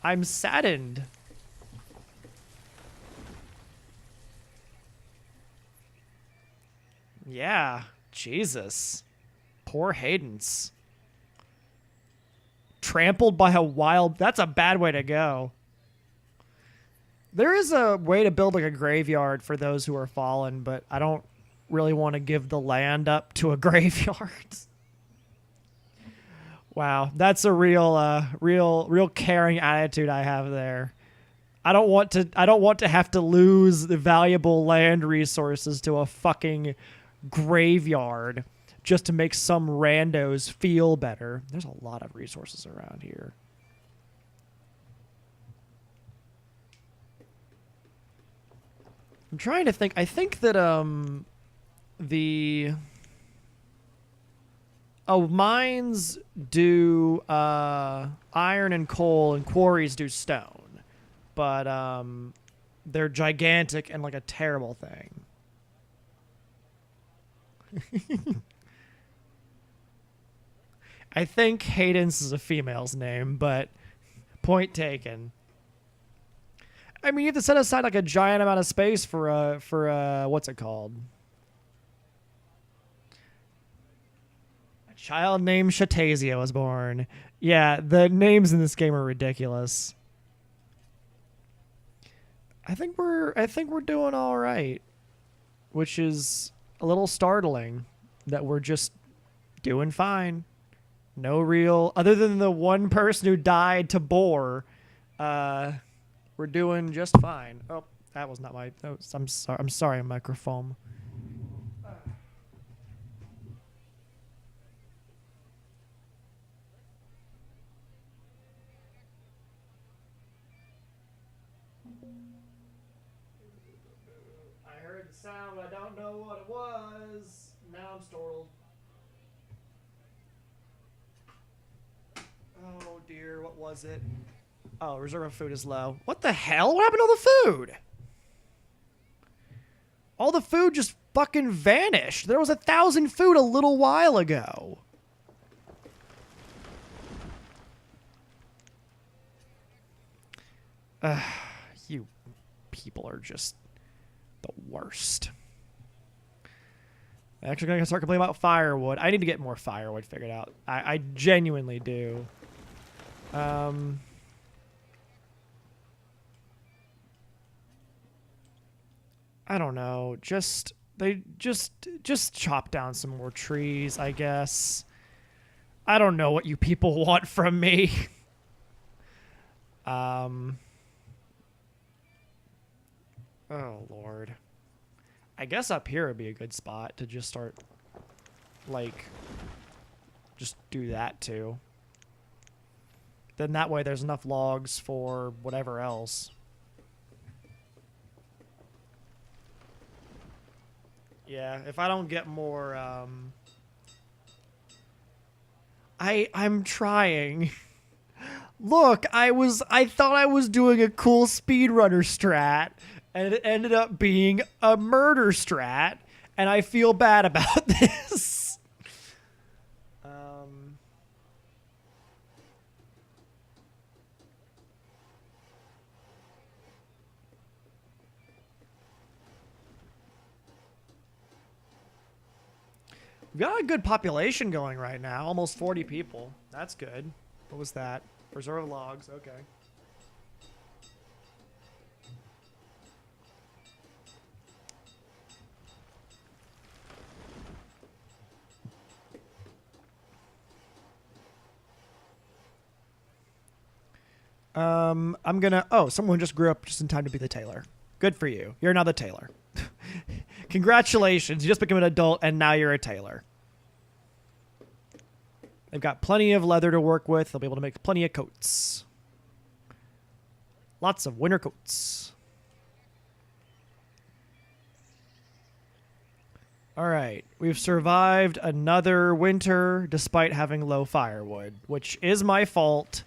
I'm saddened. Yeah, Jesus. Poor Hadence. Trampled by a wild... That's a bad way to go. There is a way to build like a graveyard for those who are fallen, but I don't really want to give the land up to a graveyard. Wow, that's a real caring attitude I have there. I don't want to have to lose the valuable land resources to a fucking graveyard just to make some randos feel better. There's a lot of resources around here. I'm trying to think. I think that mines do iron and coal, and quarries do stone, but they're gigantic and like a terrible thing. I think Hayden's is a female's name, but point taken. I mean, you have to set aside like a giant amount of space for what's it called? A child named Shatazia was born. Yeah, the names in this game are ridiculous. I think we're doing all right, which is a little startling that we're just doing fine. No real, other than the one person who died to boar, we're doing just fine. Oh, that was not my. I'm sorry. I'm sorry, microphone. I heard the sound, but I don't know what it was. Now I'm startled. Oh dear, what was it? Oh, reserve of food is low. What the hell? What happened to all the food? All the food just fucking vanished. There was 1,000 food a little while ago. You people are just the worst. I'm actually going to start complaining about firewood. I need to get more firewood figured out. I genuinely do. I don't know. Just chop down some more trees, I guess. I don't know what you people want from me. Oh Lord. I guess up here would be a good spot to just start, like, just do that too. Then that way there's enough logs for whatever else. Yeah, if I don't get more, I'm trying. Look, I thought I was doing a cool speedrunner strat, and it ended up being a murder strat, and I feel bad about this. We've got a good population going right now. Almost 40 people. That's good. What was that? Reserve logs. Okay. I'm gonna... Oh, someone just grew up just in time to be the tailor. Good for you. You're now the tailor. Congratulations. You just became an adult, and now you're a tailor. They've got plenty of leather to work with. They'll be able to make plenty of coats. Lots of winter coats. All right. We've survived another winter despite having low firewood, which is my fault.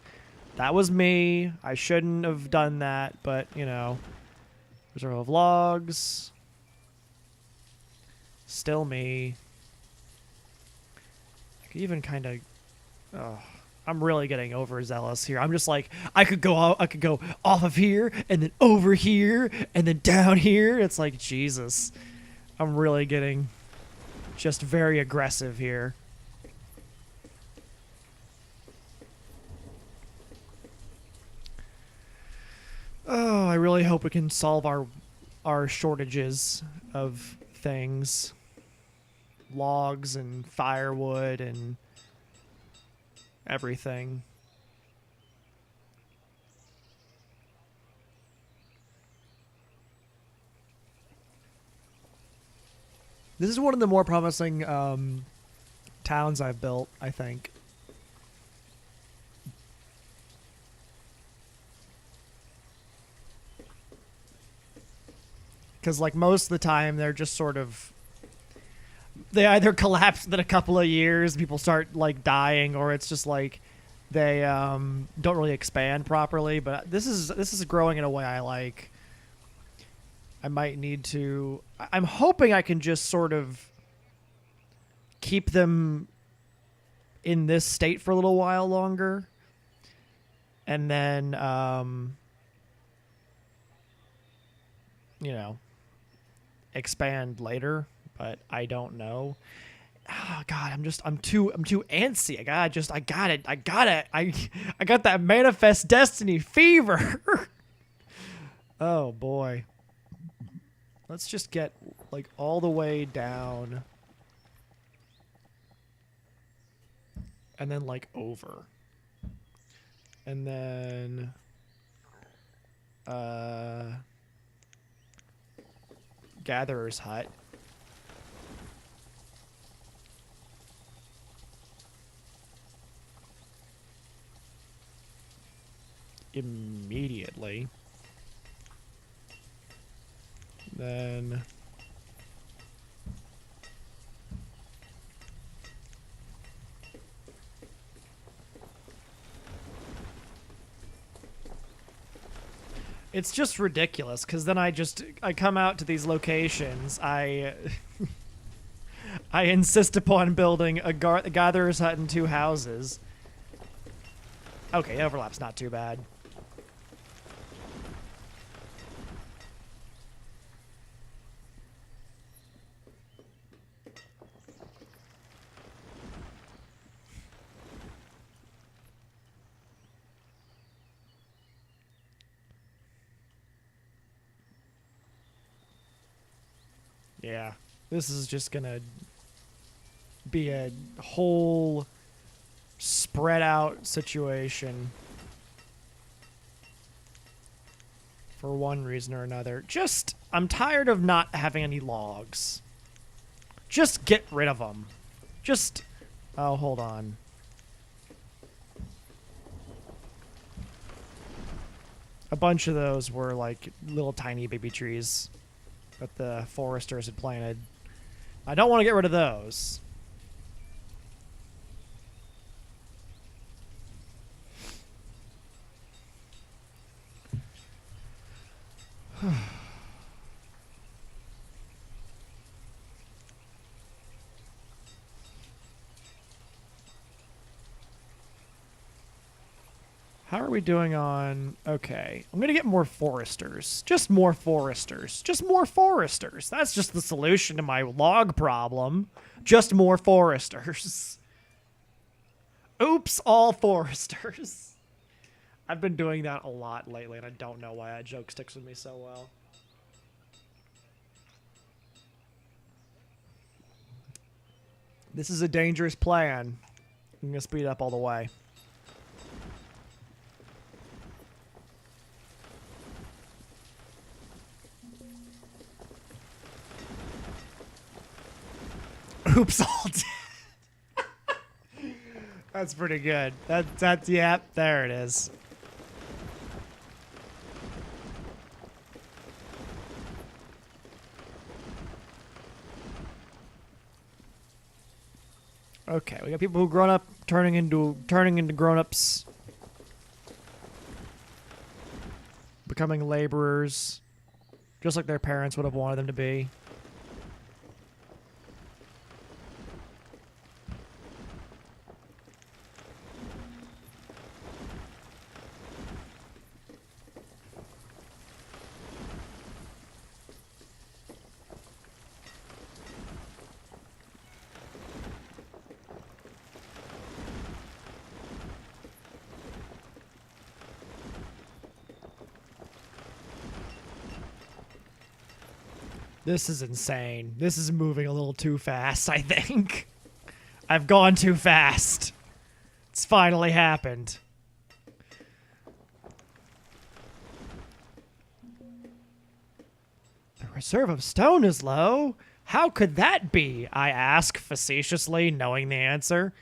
That was me. I shouldn't have done that, but, you know. Reserve of logs. Still me. I could even kind of... Oh, I'm really getting overzealous here. I'm just like, I could go off of here, and then over here, and then down here. It's like, Jesus. I'm really getting just very aggressive here. I really hope we can solve our shortages of things. logs and firewood and everything. This is one of the more promising towns I've built, I think. Because, like, most of the time, they're just sort of... They either collapse within a couple of years, people start, like, dying, or it's just, like, they don't really expand properly. But this is growing in a way I like. I might need to... I'm hoping I can just sort of keep them in this state for a little while longer. And then, you know, expand later, but I don't know. Oh God, I'm too antsy. I got that manifest destiny fever. Oh boy. Let's just get like all the way down and then like over. And then Gatherer's Hut. Immediately. Then it's just ridiculous because then I come out to these locations. I insist upon building a gatherer's hut and 2 houses. Okay, overlap's not too bad. Yeah, this is just gonna be a whole spread out situation for one reason or another. Just, I'm tired of not having any logs. Just get rid of them. Just, oh, hold on. A bunch of those were like little tiny baby trees that the foresters had planted. I don't want to get rid of those. How are we doing on... Okay. I'm going to get more foresters. Just more foresters. Just more foresters. That's just the solution to my log problem. Just more foresters. Oops, all foresters. I've been doing that a lot lately, and I don't know why that joke sticks with me so well. This is a dangerous plan. I'm going to speed up all the way. Oops, all dead. That's pretty good. That's yeah, there it is. Okay, we got people who grown up turning into grown-ups, becoming laborers, just like their parents would have wanted them to be. This is insane. This is moving a little too fast, I think. I've gone too fast. It's finally happened. The reserve of stone is low. How could that be? I ask facetiously, knowing the answer.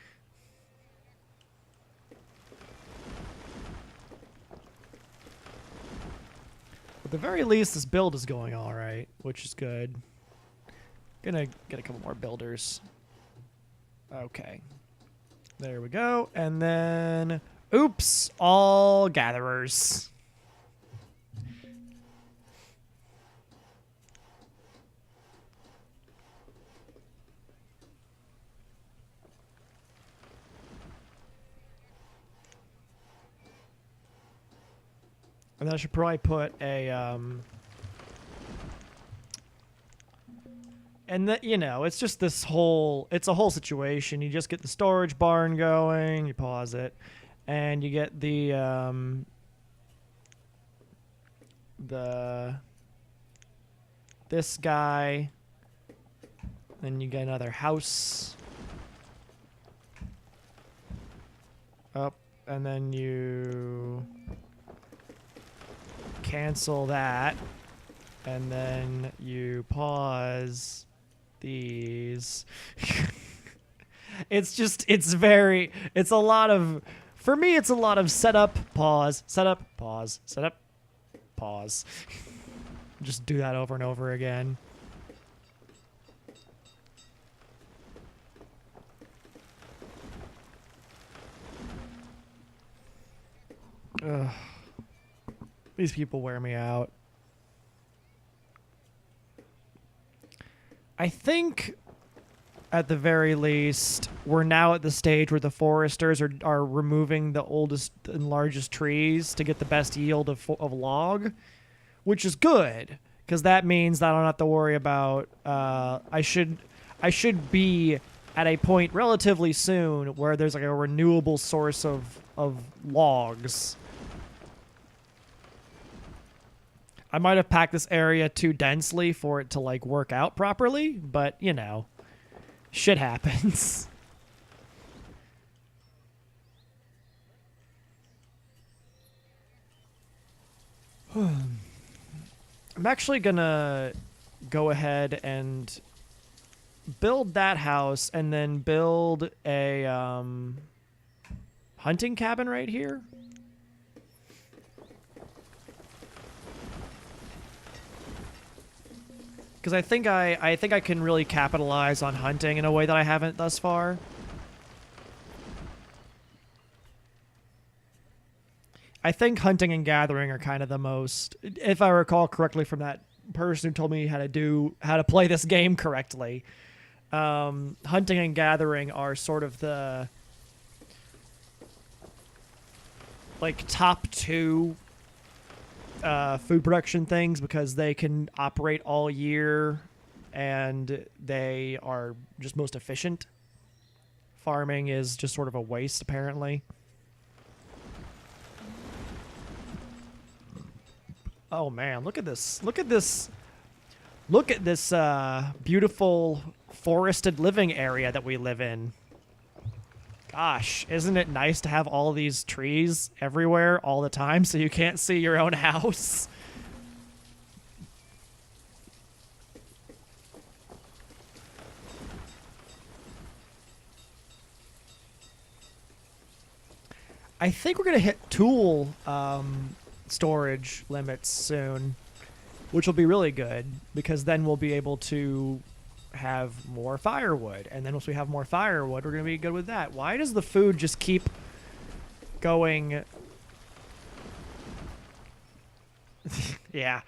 At the very least, this build is going all right, which is good. Gonna get a couple more builders. Okay. There we go. And then, oops, all gatherers. And then I should probably put a, and that, you know, it's just this whole, it's a whole situation. You just get the storage barn going, you pause it, and you get this guy, then you get another house. Up, and then you cancel that, and then you pause these. It's a lot of, for me, it's a lot of setup, pause, setup, pause, setup, pause. Just do that over and over again. Ugh. These people wear me out. I think, at the very least, we're now at the stage where the foresters are removing the oldest and largest trees to get the best yield of log, which is good, because that means that I don't have to worry about. I should be at a point relatively soon where there's like a renewable source of logs. I might have packed this area too densely for it to, like, work out properly, but, you know, shit happens. I'm actually gonna go ahead and build that house and then build a hunting cabin right here. Because I think I can really capitalize on hunting in a way that I haven't thus far. I think hunting and gathering are kind of the most, if I recall correctly from that person who told me how to play this game correctly. Hunting and gathering are sort of the, like, top two food production things, because they can operate all year and they are just most efficient. Farming is just sort of a waste, apparently. Oh man, look at this. Look at this. Look at this beautiful forested living area that we live in. Gosh, isn't it nice to have all these trees everywhere all the time so you can't see your own house? I think we're going to hit tool storage limits soon, which will be really good, because then we'll be able to have more firewood, and then once we have more firewood, we're gonna be good with that. Why does the food just keep going? Yeah.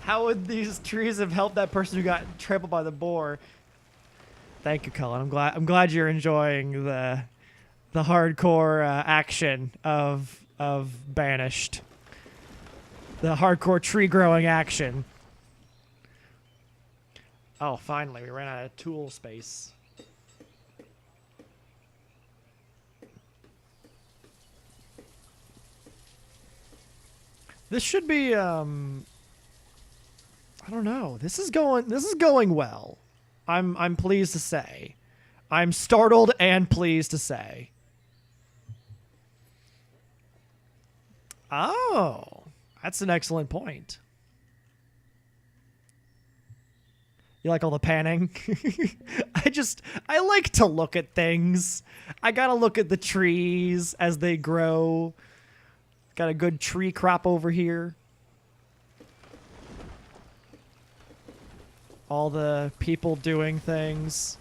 How would these trees have helped that person who got trampled by the boar? Thank you, Cullen. I'm glad you're enjoying the hardcore action of Banished. The hardcore tree growing action. Oh, finally, we ran out of tool space. This should be I don't know. This is going well. I'm pleased to say. I'm startled and pleased to say. Oh, that's an excellent point. You like all the panning? I like to look at things. I gotta look at the trees as they grow. Got a good tree crop over here. All the people doing things.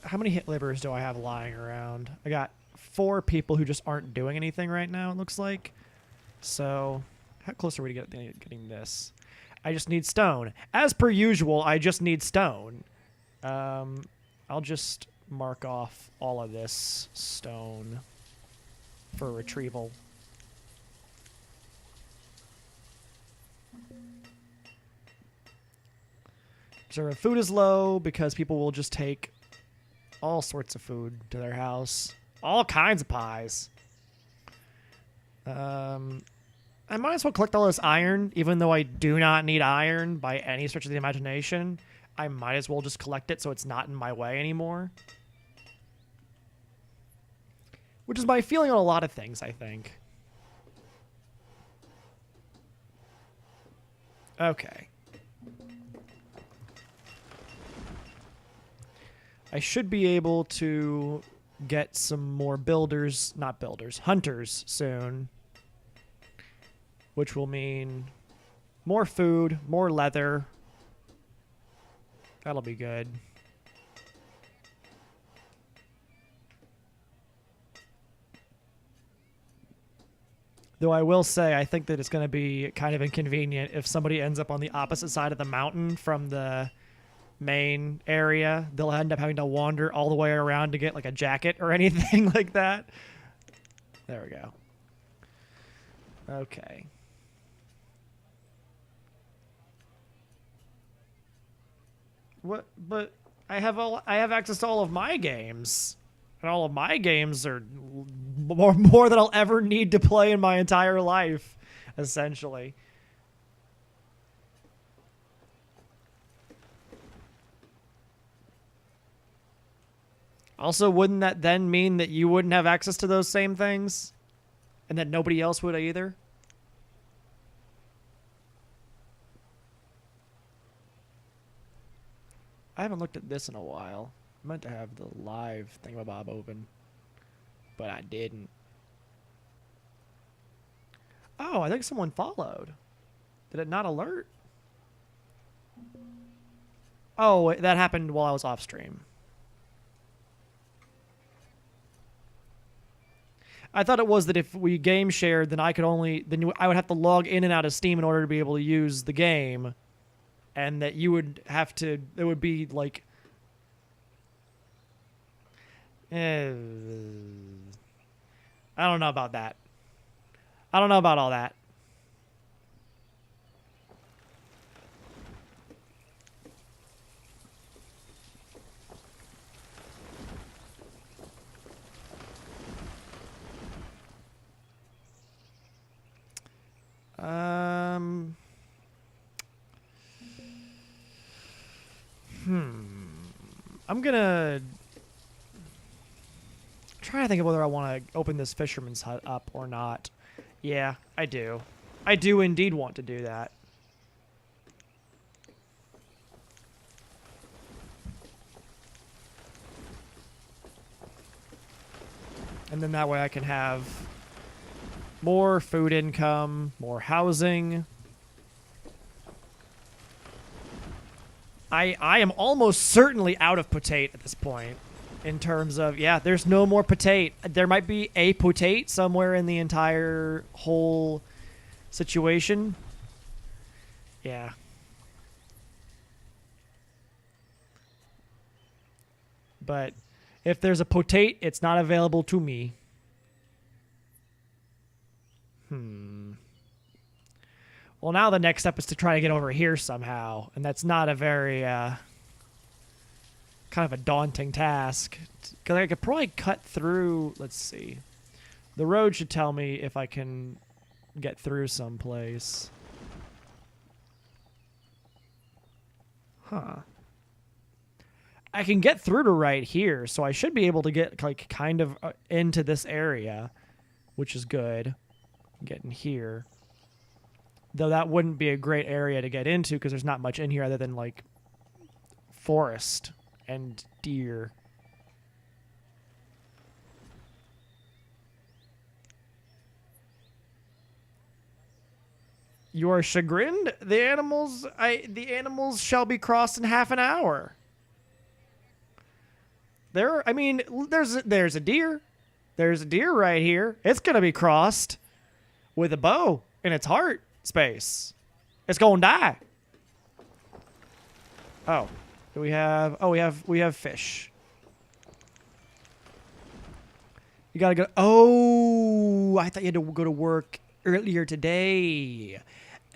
How many hit laborers do I have lying around? I got 4 people who just aren't doing anything right now, it looks like. So, how close are we to getting this? I just need stone. As per usual, I just need stone. I'll just mark off all of this stone for retrieval. Reserve food is low because people will just take all sorts of food to their house. All kinds of pies. I might as well collect all this iron, even though I do not need iron by any stretch of the imagination. I might as well just collect it so it's not in my way anymore. Which is my feeling on a lot of things, I think. Okay. I should be able to get some more hunters soon. Which will mean more food, more leather. That'll be good. Though I will say, I think that it's going to be kind of inconvenient if somebody ends up on the opposite side of the mountain from the main area. They'll end up having to wander all the way around to get like a jacket or anything like that. There we go. Okay. What? But I have access to all of my games, and all of my games are more than I'll ever need to play in my entire life, essentially. Also, wouldn't that then mean that you wouldn't have access to those same things, and that nobody else would either? I haven't looked at this in a while. I meant to have the live thingamabob open, but I didn't. Oh, I think someone followed. Did it not alert? Oh, that happened while I was off stream. I thought it was that if we game shared, then I would have to log in and out of Steam in order to be able to use the game. And that you would have to, it would be like, I don't know about that. I don't know about all that. I'm gonna try to think of whether I want to open this fisherman's hut up or not. Yeah, I do. I do indeed want to do that. And then that way I can have more food income, more housing. I am almost certainly out of potate at this point in terms of, yeah, there's no more potate. There might be a potate somewhere in the entire whole situation. Yeah. But if there's a potate, it's not available to me. Well, now the next step is to try to get over here somehow, and that's not a very kind of a daunting task. Because I could probably cut through... Let's see. The road should tell me if I can get through someplace. Huh. I can get through to right here, so I should be able to get like kind of into this area, which is good. Get in here. Though that wouldn't be a great area to get into because there's not much in here other than like forest and deer. You are chagrined? The animals shall be crossed in half an hour. I mean, there's a deer. There's a deer right here. It's gonna be crossed with a bow in its heart space. It's gonna die. Oh, do we have? Oh, we have fish. You gotta go. Oh, I thought you had to go to work earlier today.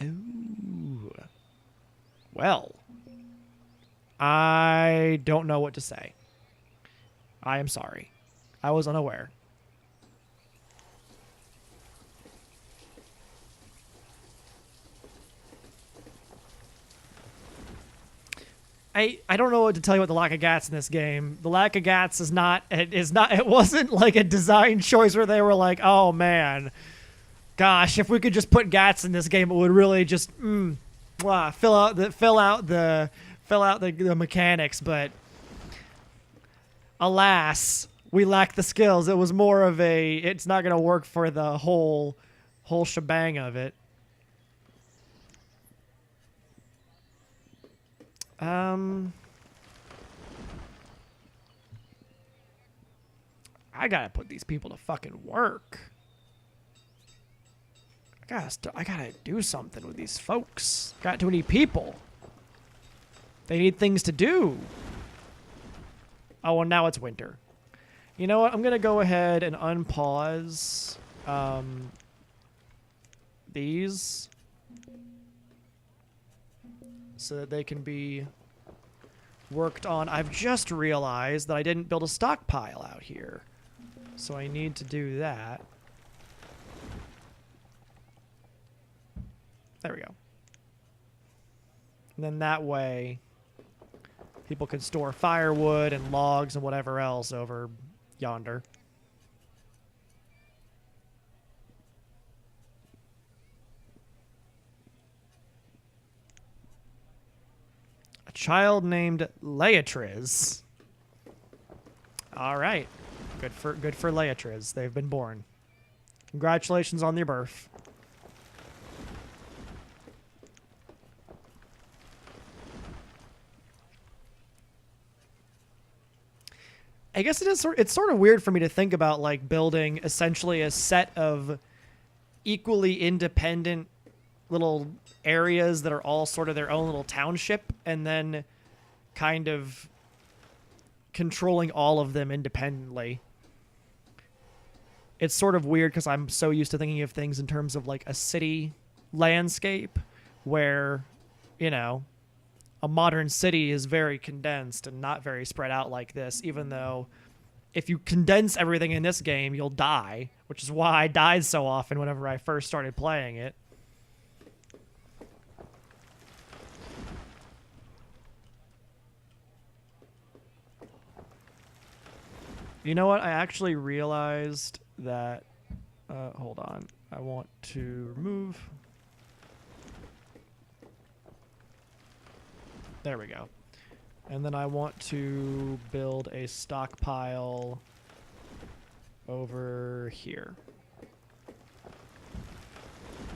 Oh. Well, I don't know what to say. I am sorry. I was unaware. I don't know what to tell you about the lack of gats in this game. The lack of gats is not it wasn't like a design choice where they were like, "Oh man, gosh, if we could just put gats in this game, it would really just fill out the mechanics." But alas, we lack the skills. It was more of a it's not going to work for the whole shebang of it. I gotta put these people to fucking work. I gotta do something with these folks. Got too many people. They need things to do. Oh, well, now it's winter. You know what? I'm gonna go ahead and unpause these so that they can be worked on. I've just realized that I didn't build a stockpile out here, so I need to do that. There we go. And then that way people can store firewood and logs and whatever else over yonder. A child named Leatriz. All right. Good for Leatriz. They've been born. Congratulations on their birth. I guess it's sort of weird for me to think about like building essentially a set of equally independent little areas that are all sort of their own little township and then kind of controlling all of them independently. It's sort of weird because I'm so used to thinking of things in terms of like a city landscape where, you know, a modern city is very condensed and not very spread out like this, even though if you condense everything in this game, you'll die, which is why I died so often whenever I first started playing it. You know what? I actually realized that... hold on. I want to remove... There we go. And then I want to build a stockpile over here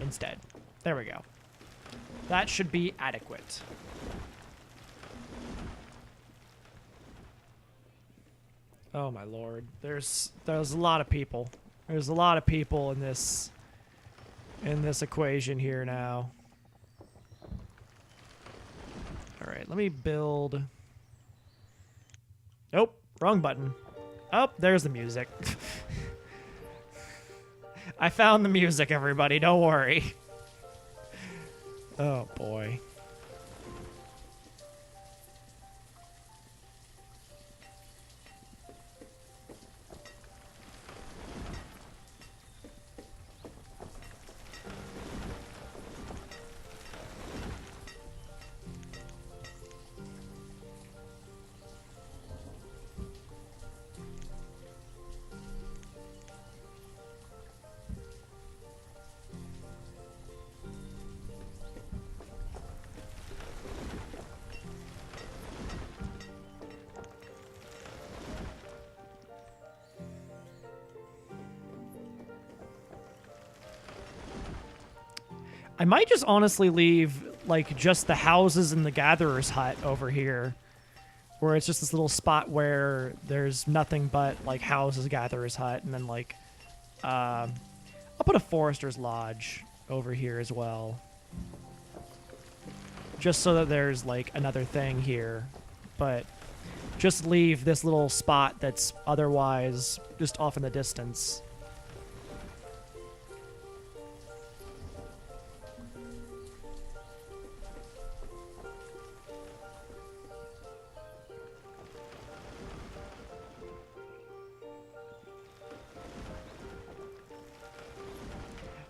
instead. There we go. That should be adequate. Oh my lord. There's a lot of people. There's a lot of people in this equation here now. All right, let me build. Nope, wrong button. Oh, there's the music. I found the music, everybody. Don't worry. Oh boy. I might just honestly leave, like, just the houses and the gatherer's hut over here. Where it's just this little spot where there's nothing but, like, houses, gatherer's hut, and then, like, I'll put a forester's lodge over here as well. Just so that there's, like, another thing here. But just leave this little spot that's otherwise just off in the distance.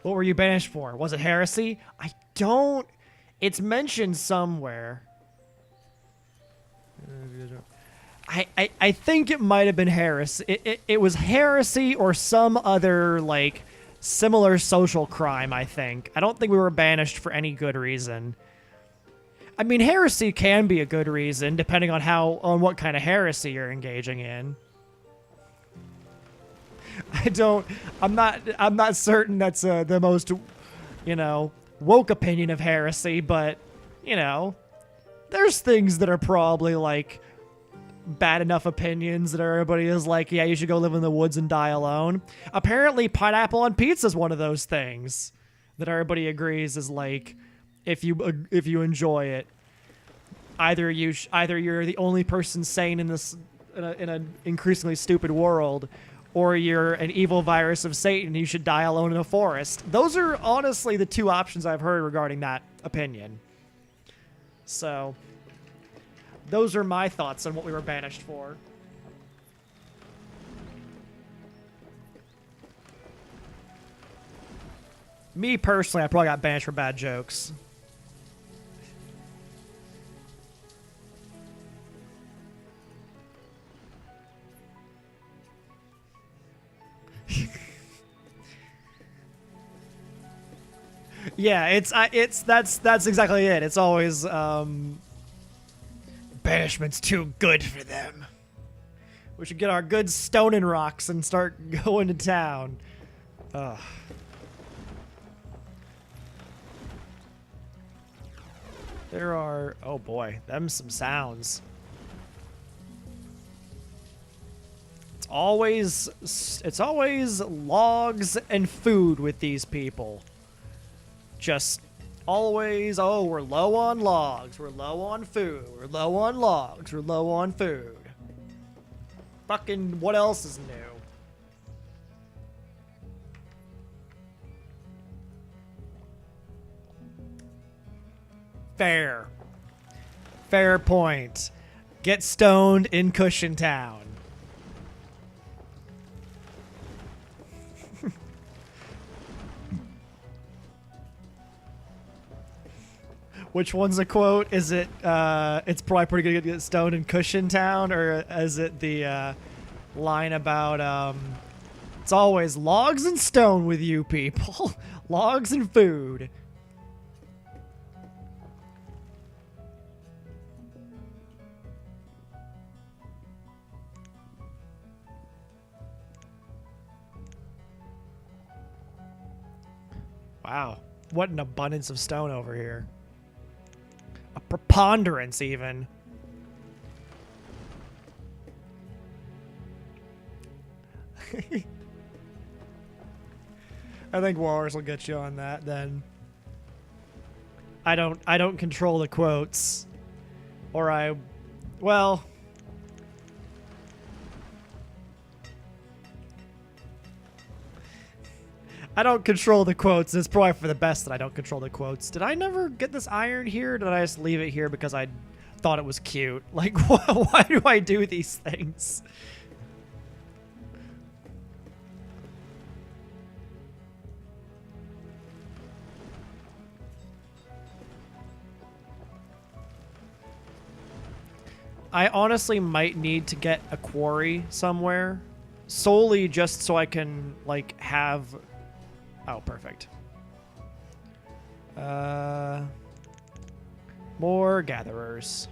What were you banished for? Was it heresy? I don't... It's mentioned somewhere. I think it might have been heresy. It was heresy or some other, like, similar social crime, I think. I don't think we were banished for any good reason. I mean, heresy can be a good reason, depending on what kind of heresy you're engaging in. I'm not certain that's the most, you know, woke opinion of heresy, but, you know, there's things that are probably, like, bad enough opinions that everybody is like, yeah, you should go live in the woods and die alone. Apparently, pineapple on pizza is one of those things that everybody agrees is, like, if you enjoy it, either you're the only person sane in this in an increasingly stupid world, or you're an evil virus of Satan, you should die alone in a forest. Those are honestly the two options I've heard regarding that opinion. So, those are my thoughts on what we were banished for. Me, personally, I probably got banished for bad jokes. Yeah, that's exactly it. It's always banishment's too good for them. We should get our good stone and rocks and start going to town. Ugh. There are, oh boy, them some sounds. It's always logs and food with these people. Just always, oh, we're low on logs, we're low on food, we're low on logs, we're low on food. Fucking, what else is new? Fair. Fair point. Get stoned in Cushinnstown. Which one's a quote? Is it, it's probably pretty good to get stoned in Cushinnstown? Or is it the line about, it's always logs and stone with you people. Logs and food. Wow. What an abundance of stone over here. A preponderance, even. I think Walrus will get you on that, then. I don't control the quotes. Or well... I don't control the quotes. It's probably for the best that I don't control the quotes. Did I never get this iron here? Or did I just leave it here because I thought it was cute? Like, why do I do these things? I honestly might need to get a quarry somewhere. Solely just so I can, like, have... Oh, perfect. More gatherers.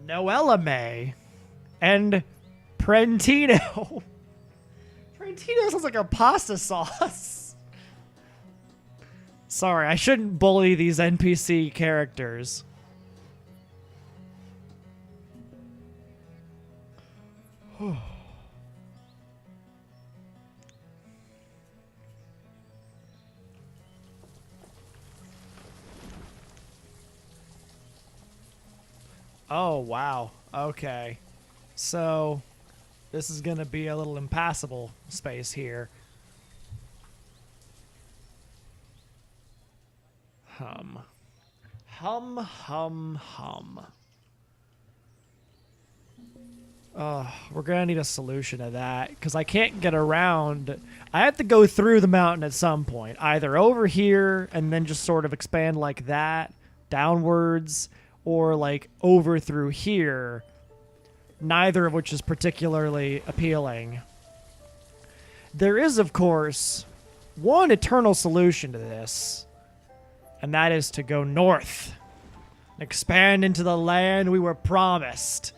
Noella May. And Prentino. Prentino sounds like a pasta sauce. Sorry, I shouldn't bully these NPC characters. Oh, wow. Okay. So, this is going to be a little impassable space here. Hum. Hum, hum, hum. We're going to need a solution to that, because I can't get around. I have to go through the mountain at some point. Either over here, and then just sort of expand like that, downwards, or like over through here, neither of which is particularly appealing. There is, of course, one eternal solution to this, and that is to go north, expand into the land we were promised.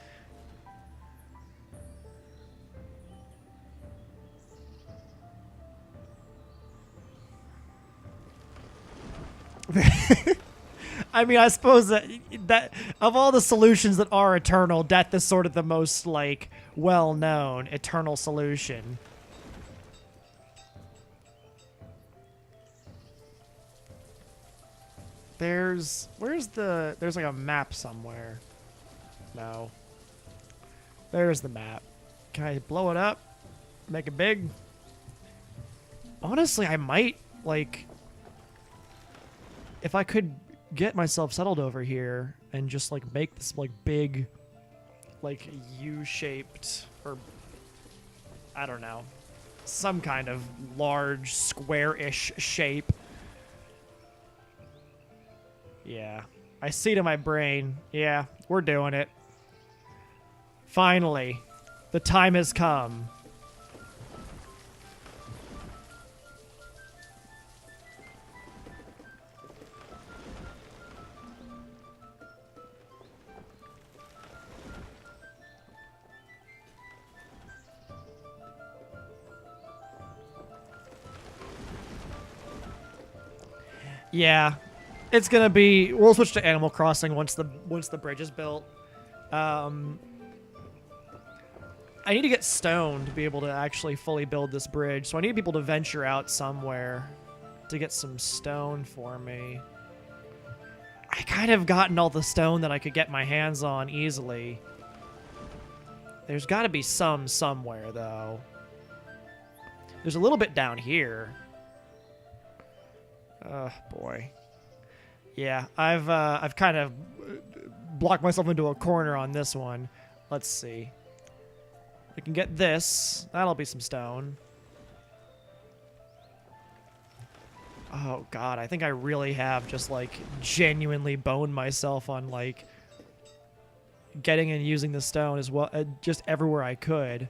I mean, I suppose that of all the solutions that are eternal, death is sort of the most, like, well-known eternal solution. There's like a map somewhere. No. There's the map. Can I blow it up? Make it big? Honestly, I might, like, if I could get myself settled over here and just like make this like big, like U-shaped, or I don't know, some kind of large square-ish shape. Yeah, I see it in my brain. Yeah, we're doing it. Finally, the time has come. Yeah, it's gonna be. We'll switch to Animal Crossing once the bridge is built. I need to get stone to be able to actually fully build this bridge, so I need people to venture out somewhere to get some stone for me. I kind of gotten all the stone that I could get my hands on easily. There's got to be some somewhere though. There's a little bit down here. Oh, boy. Yeah, I've kind of blocked myself into a corner on this one. Let's see. We can get this. That'll be some stone. Oh, God, I think I really have just, like, genuinely boned myself on, like, getting and using the stone as well, just everywhere I could.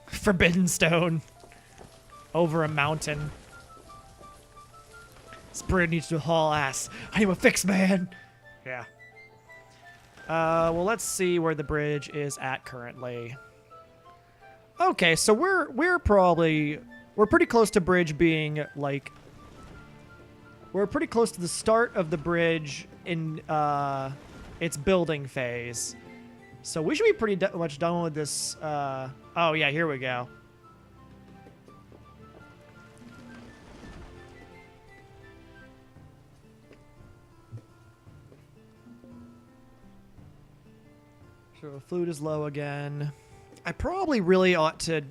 Forbidden stone over a mountain. This bridge needs to haul ass. I am a fixed man. Yeah. Well, let's see where the bridge is at currently. Okay, so we're pretty close to bridge being like. We're pretty close to the start of the bridge in its building phase. So we should be pretty much done with this. Oh, yeah, here we go. So the food is low again. I probably really ought to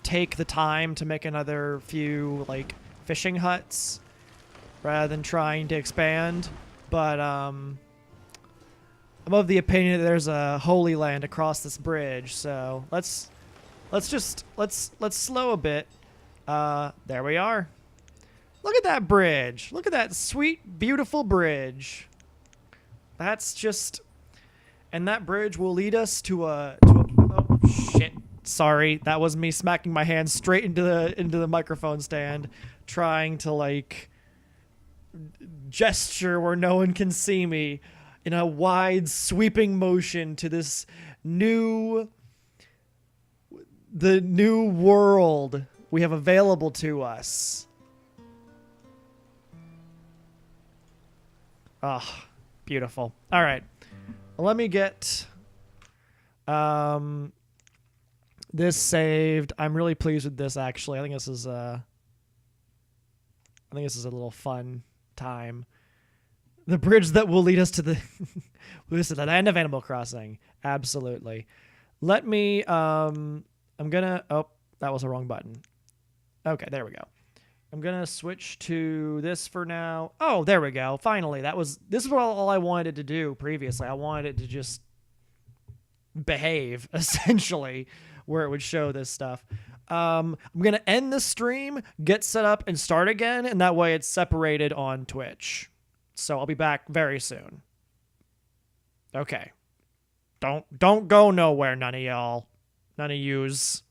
take the time to make another few, like, fishing huts rather than trying to expand. But, I'm of the opinion that there's a holy land across this bridge, so let's slow a bit. There we are. Look at that bridge. Look at that sweet, beautiful bridge. That's just, and that bridge will lead us to a oh shit. Sorry, that was me smacking my hand straight into the microphone stand, trying to like gesture where no one can see me in a wide sweeping motion to this the new world we have available to us. Oh, beautiful. All right. Let me get this saved. I'm really pleased with this, actually. I think this is a little fun time. The bridge that will lead us to the the end of Animal Crossing. Absolutely. Let me I'm gonna that was the wrong button. Okay, there we go. I'm gonna switch to this for now. Oh, there we go. Finally, this is all I wanted to do previously. I wanted it to just behave, essentially, where it would show this stuff. I'm gonna end the stream, get set up, and start again, and that way it's separated on Twitch. So I'll be back very soon. Okay. Don't go nowhere, none of y'all. None of yous.